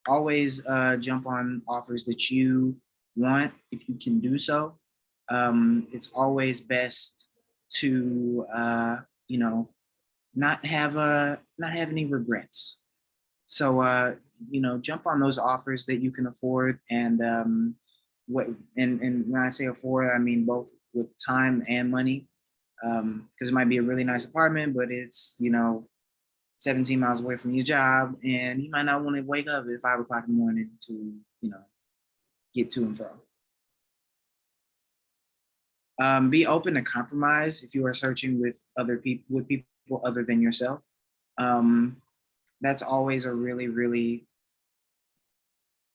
Always jump on offers that you want if you can do so. It's always best to not have any regrets. So jump on those offers that you can afford, and when I say afford, I mean both with time and money. Because it might be a really nice apartment, but it's 17 miles away from your job, and you might not want to wake up at 5 o'clock in the morning to get to and from. Be open to compromise if you are searching with people other than yourself. That's always a really, really,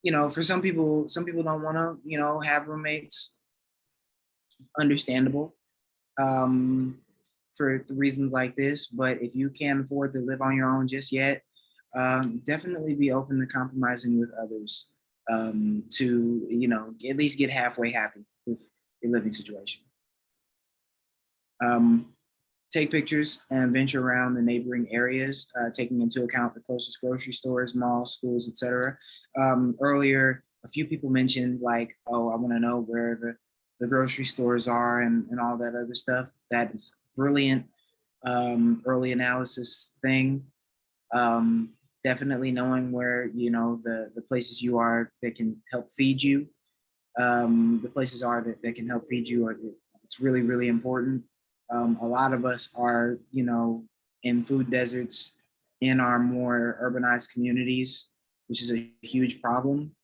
for some people don't want to have roommates. Understandable. For reasons like this, but if you can't afford to live on your own just yet, definitely be open to compromising with others to at least get halfway happy with your living situation. Take pictures and venture around the neighboring areas, taking into account the closest grocery stores, malls, schools, etc. Earlier, a few people mentioned like, oh, I want to know where the grocery stores are and all that other stuff. That is brilliant early analysis thing. Definitely knowing where the places you are that can help feed you. The places are that can help feed you. It's really, really important. A lot of us are in food deserts in our more urbanized communities, which is a huge problem.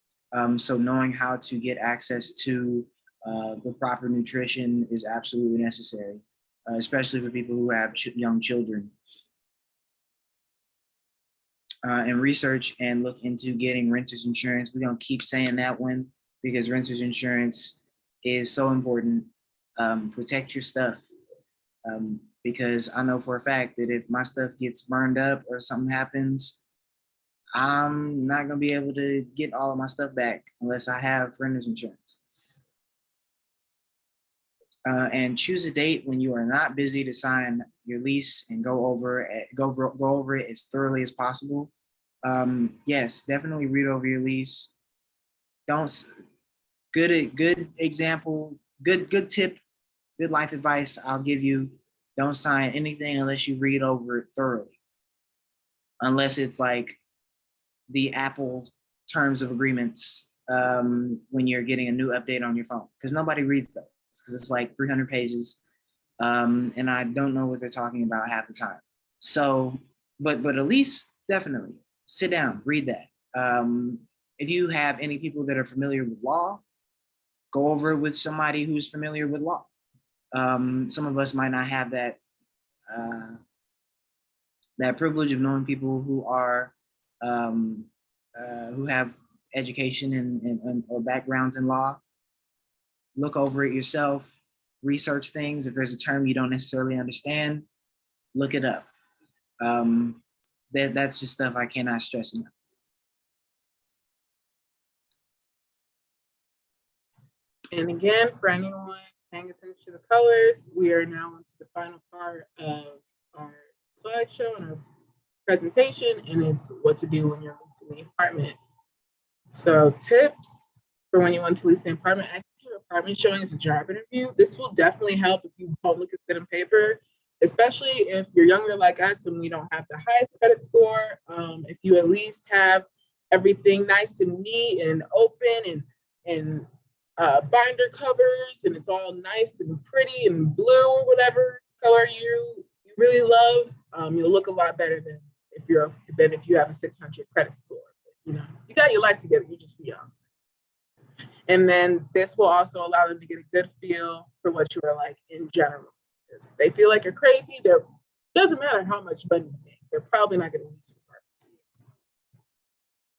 So knowing how to get access to the proper nutrition is absolutely necessary, especially for people who have young children. And research and look into getting renters insurance. We're gonna keep saying that one because renters insurance is so important. Protect your stuff. Because I know for a fact that if my stuff gets burned up or something happens, I'm not gonna be able to get all of my stuff back unless I have renters insurance. And choose a date when you are not busy to sign your lease and go over it as thoroughly as possible. Yes, definitely read over your lease. Good example, good tip, good life advice I'll give you. Don't sign anything unless you read over it thoroughly. Unless it's like the Apple terms of agreements when you're getting a new update on your phone, because nobody reads those because it's like 300 pages, and I don't know what they're talking about half the time. So, but at least definitely sit down, read that. If you have any people that are familiar with law, go over it with somebody who's familiar with law. Some of us might not have that that privilege of knowing people who are who have education and or backgrounds in law. Look over it yourself, research things. If there's a term you don't necessarily understand, look it up. That's just stuff I cannot stress enough. And again, for anyone paying attention to the colors, we are now into the final part of our slideshow and our presentation, and it's what to do when you're leasing the apartment. So tips for when you want to lease the apartment. I think your apartment showing is a job interview. This will definitely help if you don't look at it on paper, especially if you're younger like us and we don't have the highest credit score. If you at least have everything nice and neat and open and binder covers, and it's all nice and pretty and blue or whatever color you really love, you'll look a lot better than if you have a 600 credit score. You know, you got your life together, you're just young. And then this will also allow them to get a good feel for what you are like in general. Because if they feel like you're crazy, it doesn't matter how much money you make, they're probably not going to lease your apartment to you.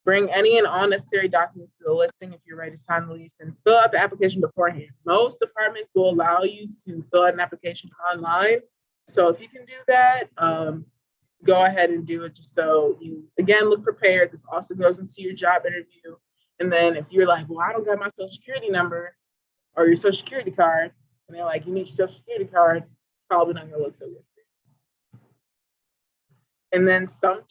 Bring any and all necessary documents to the listing if you're ready to sign the lease, and fill out the application beforehand. Most apartments will allow you to fill out an application online. So if you can do that, go ahead and do it, just so you, again, look prepared. This also goes into your job interview. And then if you're like, well, I don't got my social security number or your social security card, and they're like, you need your social security card, it's probably not gonna look so good for you. And then sometimes,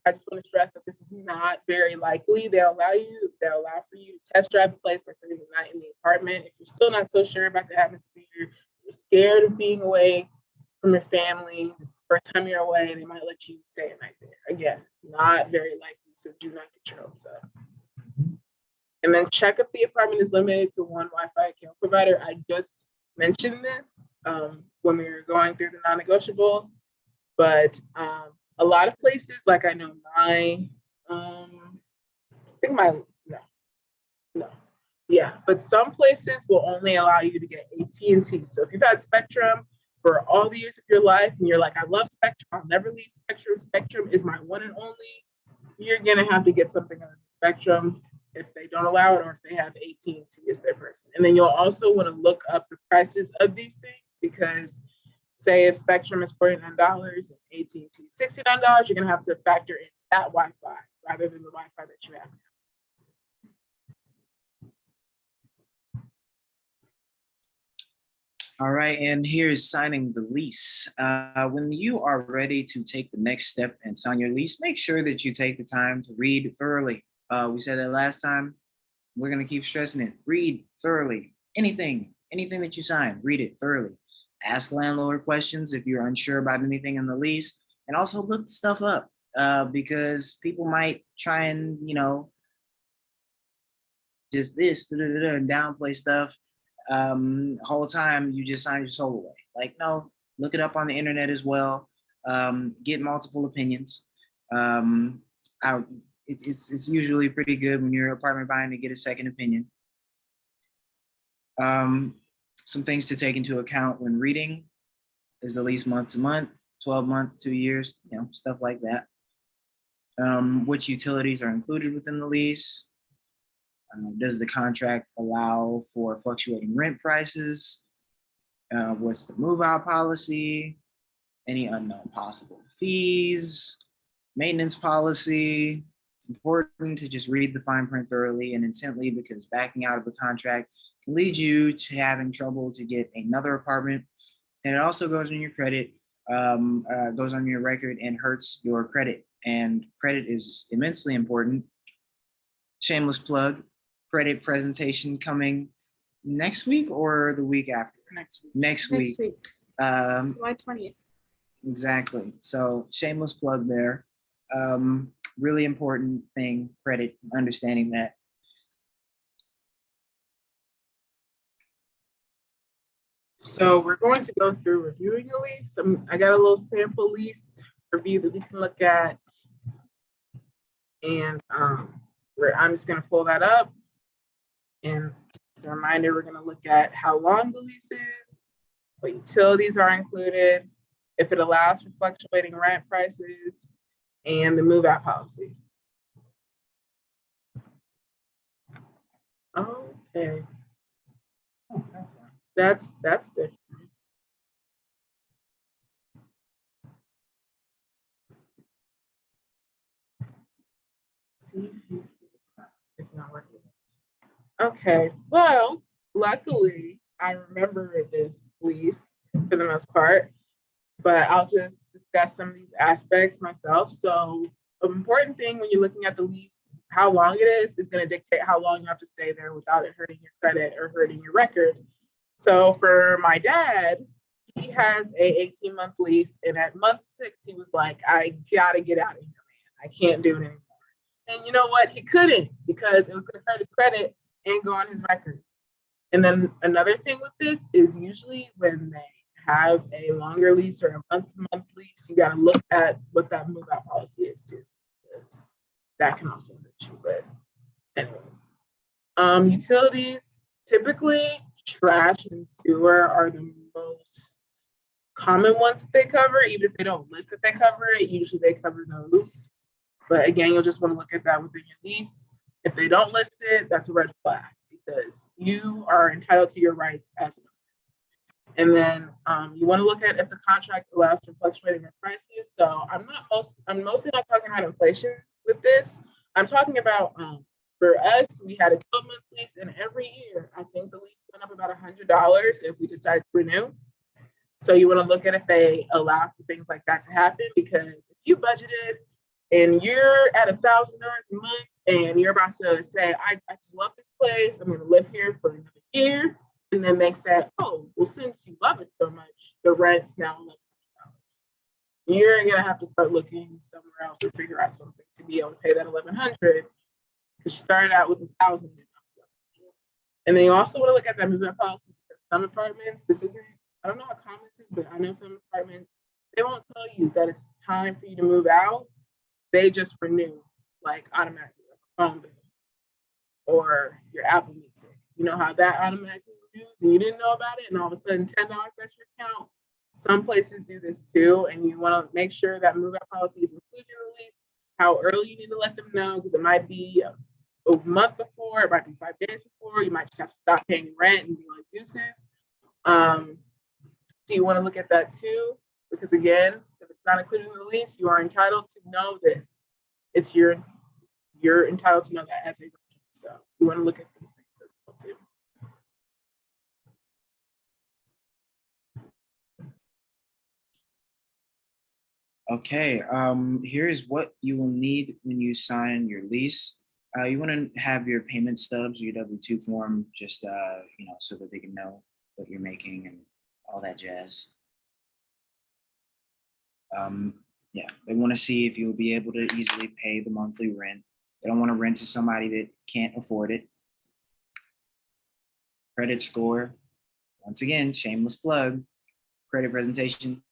I just want to stress that this is not very likely. They'll allow for you to test drive the place for the night in the apartment. If you're still not so sure about the atmosphere, you're scared of being away from your family, this is the first time you're away, they might let you stay a night there. Again, not very likely, so do not get your hopes up. And then check if the apartment is limited to one Wi-Fi account provider. I just mentioned this when we were going through the non-negotiables, but a lot of places, like I know but some places will only allow you to get AT&T. So if you've had Spectrum for all the years of your life and you're like, I love Spectrum, I'll never leave Spectrum, Spectrum is my one and only, you're gonna have to get something on Spectrum if they don't allow it, or if they have AT&T as their person. And then you'll also want to look up the prices of these things, because say if Spectrum is $49 and AT&T is $69, you're gonna have to factor in that Wi-Fi rather than the Wi-Fi that you have now. All right, and here's signing the lease. When you are ready to take the next step and sign your lease, make sure that you take the time to read thoroughly. We said that last time. We're gonna keep stressing it. Read thoroughly. Anything that you sign, read it thoroughly. Ask landlord questions if you're unsure about anything in the lease, and also look stuff up because people might try and, just this and downplay stuff. Whole time you just sign your soul away. Like, no, look it up on the internet as well. Get multiple opinions. It's usually pretty good when you're apartment buying to get a second opinion. Some things to take into account when reading is the lease month to month, 12 month, 2 years, stuff like that. Which utilities are included within the lease? Does the contract allow for fluctuating rent prices? What's the move-out policy? Any unknown possible fees? Maintenance policy? It's important to just read the fine print thoroughly and intently, because backing out of a contract can lead you to having trouble to get another apartment. And it also goes on your credit, goes on your record and hurts your credit. And credit is immensely important. Shameless plug. Credit presentation coming next week or the week after? Next week. July 20th. Exactly. So shameless plug there. Really important thing, credit, understanding that. So we're going to go through reviewing the lease. I got a little sample lease review that we can look at. And I'm just gonna pull that up. And as a reminder, we're going to look at how long the lease is, what utilities are included, if it allows for fluctuating rent prices, and the move-out policy. Okay, Oh, that's fine. that's different. See, it's not working. Okay, well, luckily I remember this lease for the most part, but I'll just discuss some of these aspects myself. So, an important thing when you're looking at the lease, how long it is going to dictate how long you have to stay there without it hurting your credit or hurting your record. So, for my dad, he has a 18-month lease, and at month 6, he was like, "I gotta get out of here, man. I can't do it anymore." And you know what? He couldn't because it was going to hurt his credit and go on his record. And then another thing with this is usually when they have a longer lease or a month-to-month lease, you got to look at what that move-out policy is too, because that can also hurt you. But anyways, utilities, typically trash and sewer are the most common ones that they cover. Even if they don't list that they cover it, usually they cover those. But again, you'll just want to look at that within your lease. If they don't list it, that's a red flag because you are entitled to your rights as an owner. And then you want to look at if the contract allows for fluctuating rent prices. So I'm mostly not talking about inflation with this. I'm talking about for us, we had a 12-month lease, and every year I think the lease went up about $100 if we decide to renew. So you want to look at if they allow for things like that to happen, because if you budgeted and you're at $1,000 a month and you're about to say, I just love this place, I'm going to live here for another year. And then they said, oh, well, since you love it so much, the rent's now $1,100. You're going to have to start looking somewhere else or figure out something to be able to pay that $1,100 because you started out with $1,000. And then you also want to look at that move-out policy because some apartments, I don't know how common this is, but I know some apartments, they won't tell you that it's time for you to move out. They just renew like automatically, like a phone bill or your Apple Music. You know how that automatically renews and you didn't know about it, and all of a sudden $10 extra your account. Some places do this too, and you want to make sure that move-out policy is included in the lease. How early you need to let them know, because it might be a month before, it might be 5 days before. You might just have to stop paying rent and be like deuces. So you want to look at that too, because again, if it's not included in the lease, you are entitled to know this. It's you're entitled to know that as a renter. So you want to look at these things as well too. Okay, here's what you will need when you sign your lease. You want to have your payment stubs, your W-2 form, just so that they can know what you're making and all that jazz. Yeah, they want to see if you'll be able to easily pay the monthly rent. They don't want to rent to somebody that can't afford it. Credit score, once again, shameless plug, credit presentation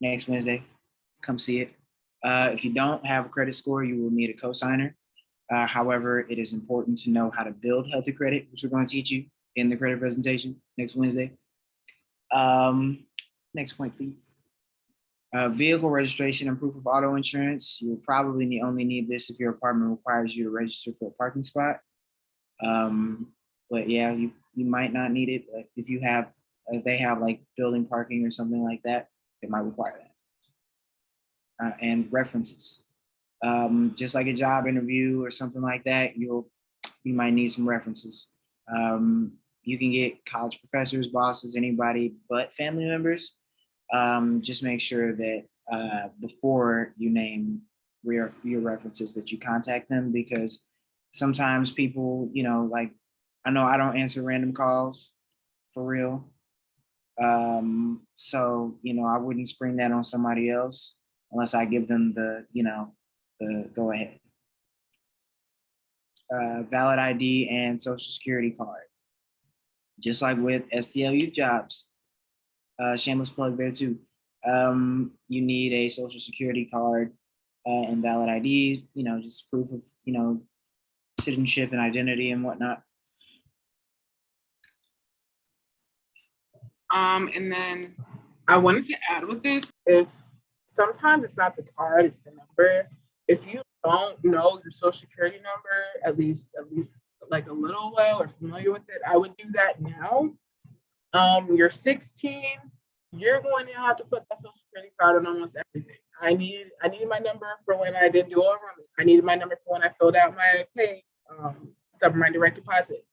next Wednesday. Come see it. If you don't have a credit score, you will need a cosigner. However, it is important to know how to build healthy credit, which we're going to teach you in the credit presentation next Wednesday. Next point, please. Vehicle registration and proof of auto insurance. You'll probably only need this if your apartment requires you to register for a parking spot. But yeah, you might not need it. But if they have like building parking or something like that, they might require that. And references. Just like a job interview or something like that, you might need some references. You can get college professors, bosses, anybody but family members. Just make sure that before you name your references that you contact them, because sometimes people, like I know I don't answer random calls for real. So, I wouldn't spring that on somebody else unless I give them the go ahead. Valid ID and social security card. Just like with STL Youth Jobs. Shameless plug there too. You need a social security card and valid ID, just proof of, citizenship and identity and whatnot. And then I wanted to add with this, if sometimes it's not the card, it's the number. If you don't know your social security number, at least like a little well or familiar with it, I would do that now. You're 16, you're going to have to put that social security card on almost everything. I needed my number for when I did dual enrollment. I needed my number for when I filled out my pay stuff, my direct deposit.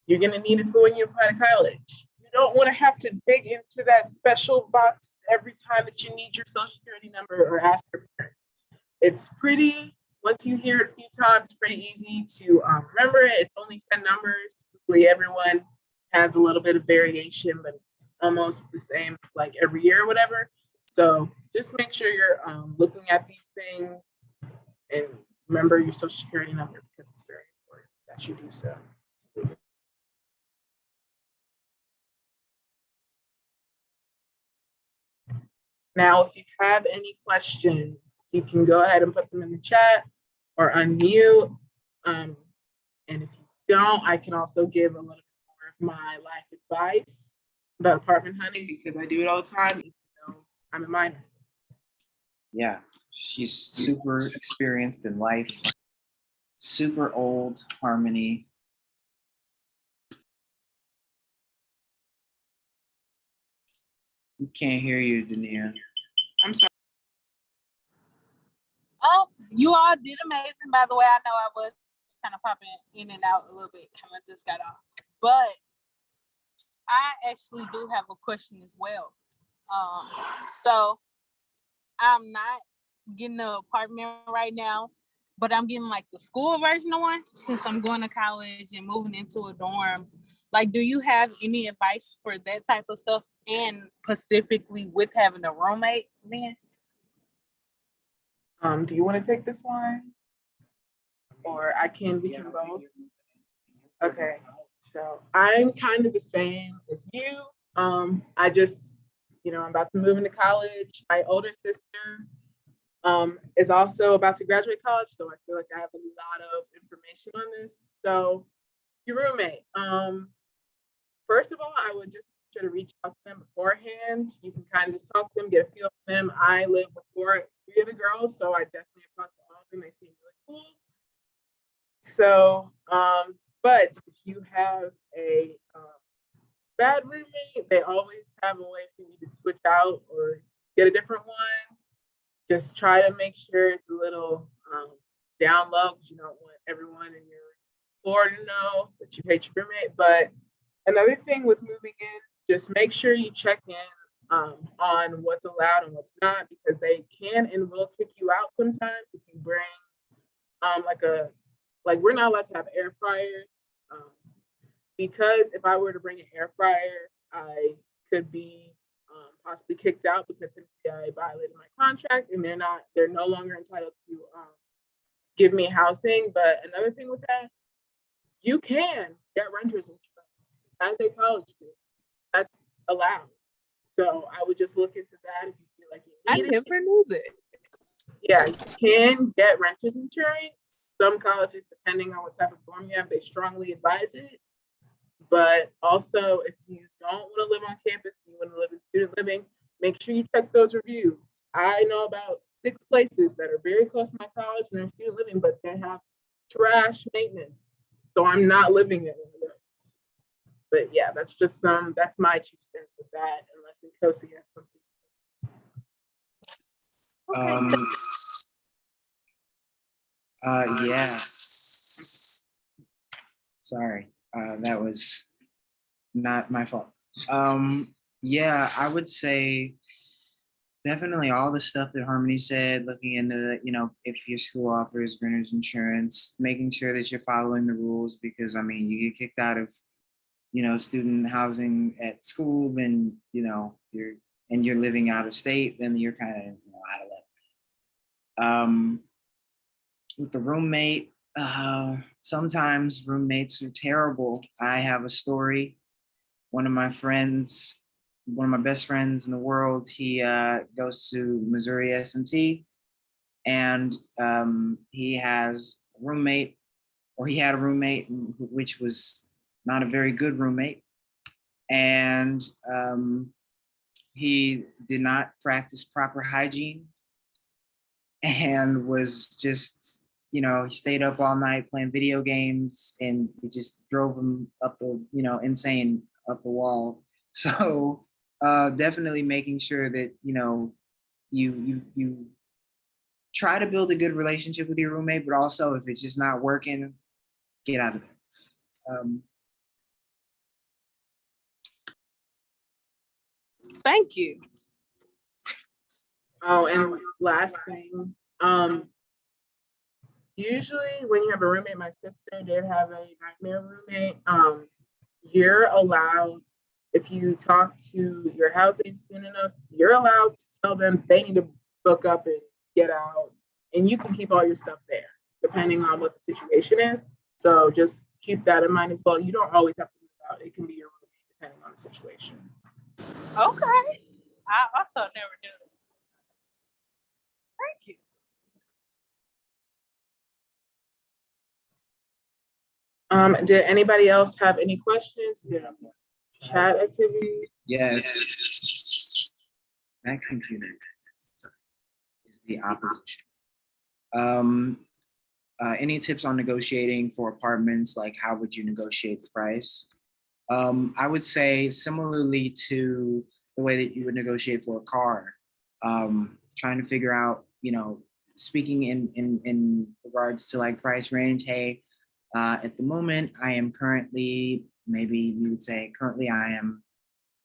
You're gonna need it for when you apply to college. You don't want to have to dig into that special box every time that you need your social security number or ask for it. It's pretty, once you hear it a few times, it's pretty easy to remember it. It's only 10 numbers. Typically, everyone has a little bit of variation, but it's almost the same like every year or whatever. So just make sure you're looking at these things and remember your social security number because it's very important that you do so. Now, if you have any questions, you can go ahead and put them in the chat or unmute. And if you don't, I can also give a little bit more of my life advice about apartment hunting because I do it all the time, even though I'm a minor. Yeah, she's super experienced in life, super old, Harmony. We can't hear you, Dania. I'm sorry. Oh, you all did amazing. By the way, I know I was kind of popping in and out a little bit, kind of just got off. But I actually do have a question as well. So I'm not getting an apartment right now, but I'm getting like the school version of one since I'm going to college and moving into a dorm. Like, do you have any advice for that type of stuff and specifically with having a roommate then? Do you want to take this one? Or we can both. Okay, so I'm kind of the same as you. I just, I'm about to move into college. My older sister is also about to graduate college, so I feel like I have a lot of information on this. So your roommate, first of all, I would just try to reach out to them beforehand. You can kind of just talk to them, get a feel for them. I live with three other girls, so I definitely have talked to all of them. They seem really cool. So, but if you have a bad roommate, they always have a way for you to switch out or get a different one. Just try to make sure it's a little down low because you don't want everyone in your floor to know that you hate your roommate. But another thing with moving in, just make sure you check in on what's allowed and what's not because they can and will kick you out sometimes if you bring like we're not allowed to have air fryers because if I were to bring an air fryer, I could be possibly kicked out because I violated my contract and they're no longer entitled to give me housing. But another thing with that, you can get renter's insurance as a college student. That's allowed. So I would just look into that if you feel like you need it. I never knew that. Yeah, you can get renter's insurance. Some colleges, depending on what type of dorm you have, they strongly advise it. But also, if you don't want to live on campus, you want to live in student living, make sure you check those reviews. I know about 6 places that are very close to my college and they're student living, but they have trash maintenance. So I'm not living in one of those. But yeah, that's my 2 cents with that, unless Nkosi has something. Yeah. Sorry, that was not my fault. Yeah, I would say definitely all the stuff that Harmony said, looking into the, if your school offers renter's insurance, making sure that you're following the rules because you get kicked out of, student housing at school, then, you're living out of state, then you're kind of out of luck. With the roommate, sometimes roommates are terrible. I have a story. One of my best friends in the world, he goes to Missouri S&T, and he has a roommate, or he had a roommate, which was not a very good roommate. and he did not practice proper hygiene and was just, you know, he stayed up all night playing video games, and it just drove him up the, you know, insane up the wall. So definitely making sure that, you know, you try to build a good relationship with your roommate, but also if it's just not working, get out of there. Thank you. Oh, and last thing, usually when you have a roommate, my sister did have a nightmare roommate. You're allowed, if you talk to your house agent soon enough, you're allowed to tell them they need to book up and get out, and you can keep all your stuff there, depending on what the situation is. So just keep that in mind as well. You don't always have to move out. It can be your roommate depending on the situation. Okay. I also never knew that. Thank you. Did anybody else have any questions? Yeah. Chat activities? Yes. Vacuum cleaner is the opposition. Any tips on negotiating for apartments? Like, how would you negotiate the price? I would say similarly to the way that you would negotiate for a car, trying to figure out, you know, speaking in regards to like price range. Hey, at the moment, I am currently, maybe you would say currently I am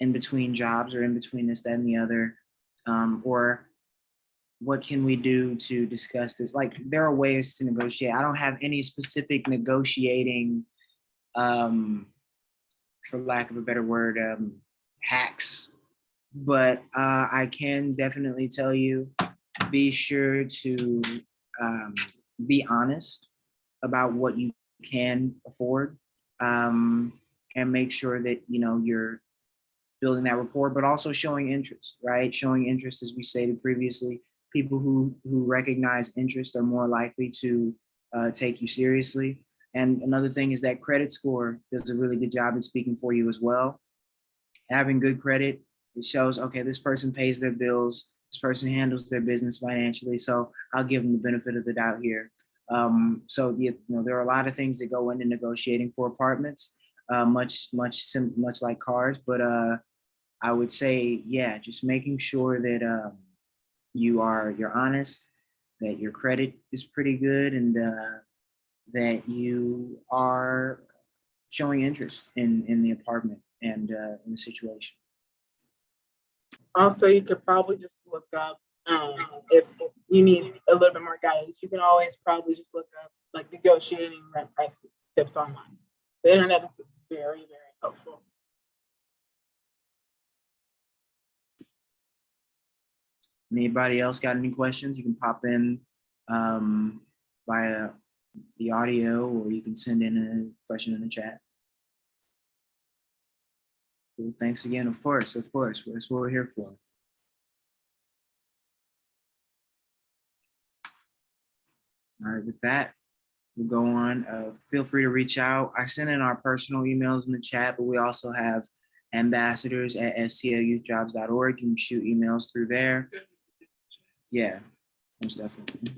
in between jobs or in between this, that, and the other. Or what can we do to discuss this? Like, there are ways to negotiate. I don't have any specific negotiating, for lack of a better word, hacks, but I can definitely tell you, be sure to be honest about what you can afford, and make sure that, you know, you're building that rapport, but also showing interest, right? Showing interest, as we stated previously, people who recognize interest are more likely to take you seriously. And another thing is that credit score does a really good job in speaking for you as well. Having good credit, it shows, okay, this person pays their bills, this person handles their business financially, so I'll give them the benefit of the doubt here. So you know, there are a lot of things that go into negotiating for apartments, much like cars, but I would say, yeah, just making sure that you're honest, that your credit is pretty good, and that you are showing interest in the apartment and in the situation. Also, you could probably just look up, if you need a little bit more guidance, you can always probably just look up like negotiating rent prices tips online. The internet is very, very helpful. Anybody else got any questions? You can pop in via the audio, or you can send in a question in the chat. Cool. Thanks again. Of course. That's what we're here for. All right, with that, we'll go on. Feel free to reach out. I sent in our personal emails in the chat, but we also have ambassadors@stlyouthdjobs.org. You can shoot emails through there. Yeah, most definitely.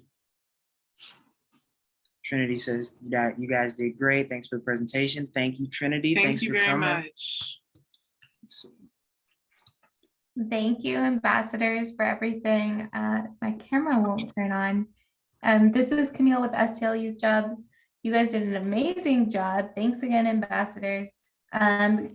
Trinity says that you guys did great. Thanks for the presentation. Thank you, Trinity. Thank Thanks you for very coming. much. Thank you, ambassadors, for everything. My camera won't turn on. This is Camille with STL Youth Jobs. You guys did an amazing job. Thanks again, ambassadors.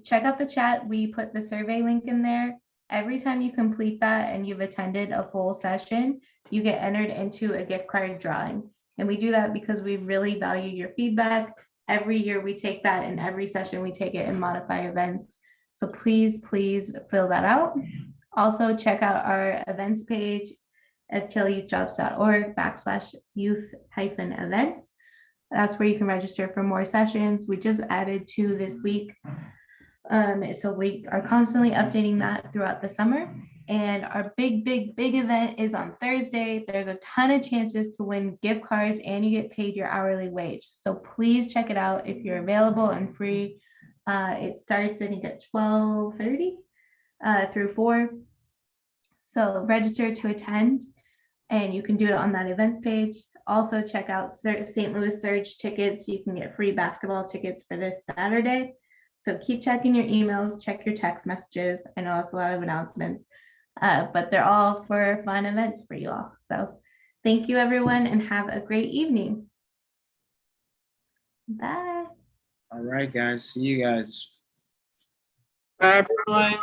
Check out the chat. We put the survey link in there. Every time you complete that and you've attended a full session, you get entered into a gift card drawing. And we do that because we really value your feedback. Every year we take that, and every session we take it in Modify events. So please fill that out. Also check out our events page, stlyouthjobs.org/youth-events. That's where you can register for more sessions. We just added 2 this week. So we are constantly updating that throughout the summer. And our big event is on Thursday. There's a ton of chances to win gift cards, and you get paid your hourly wage. So please check it out if you're available and free. It starts, I think, at 12:30 through 4. So register to attend, and you can do it on that events page. Also check out St. Louis Surge tickets. You can get free basketball tickets for this Saturday. So keep checking your emails, check your text messages. I know it's a lot of announcements, but they're all for fun events for you all. So thank you, everyone, and have a great evening. Bye. All right, guys. See you guys. Bye, everyone.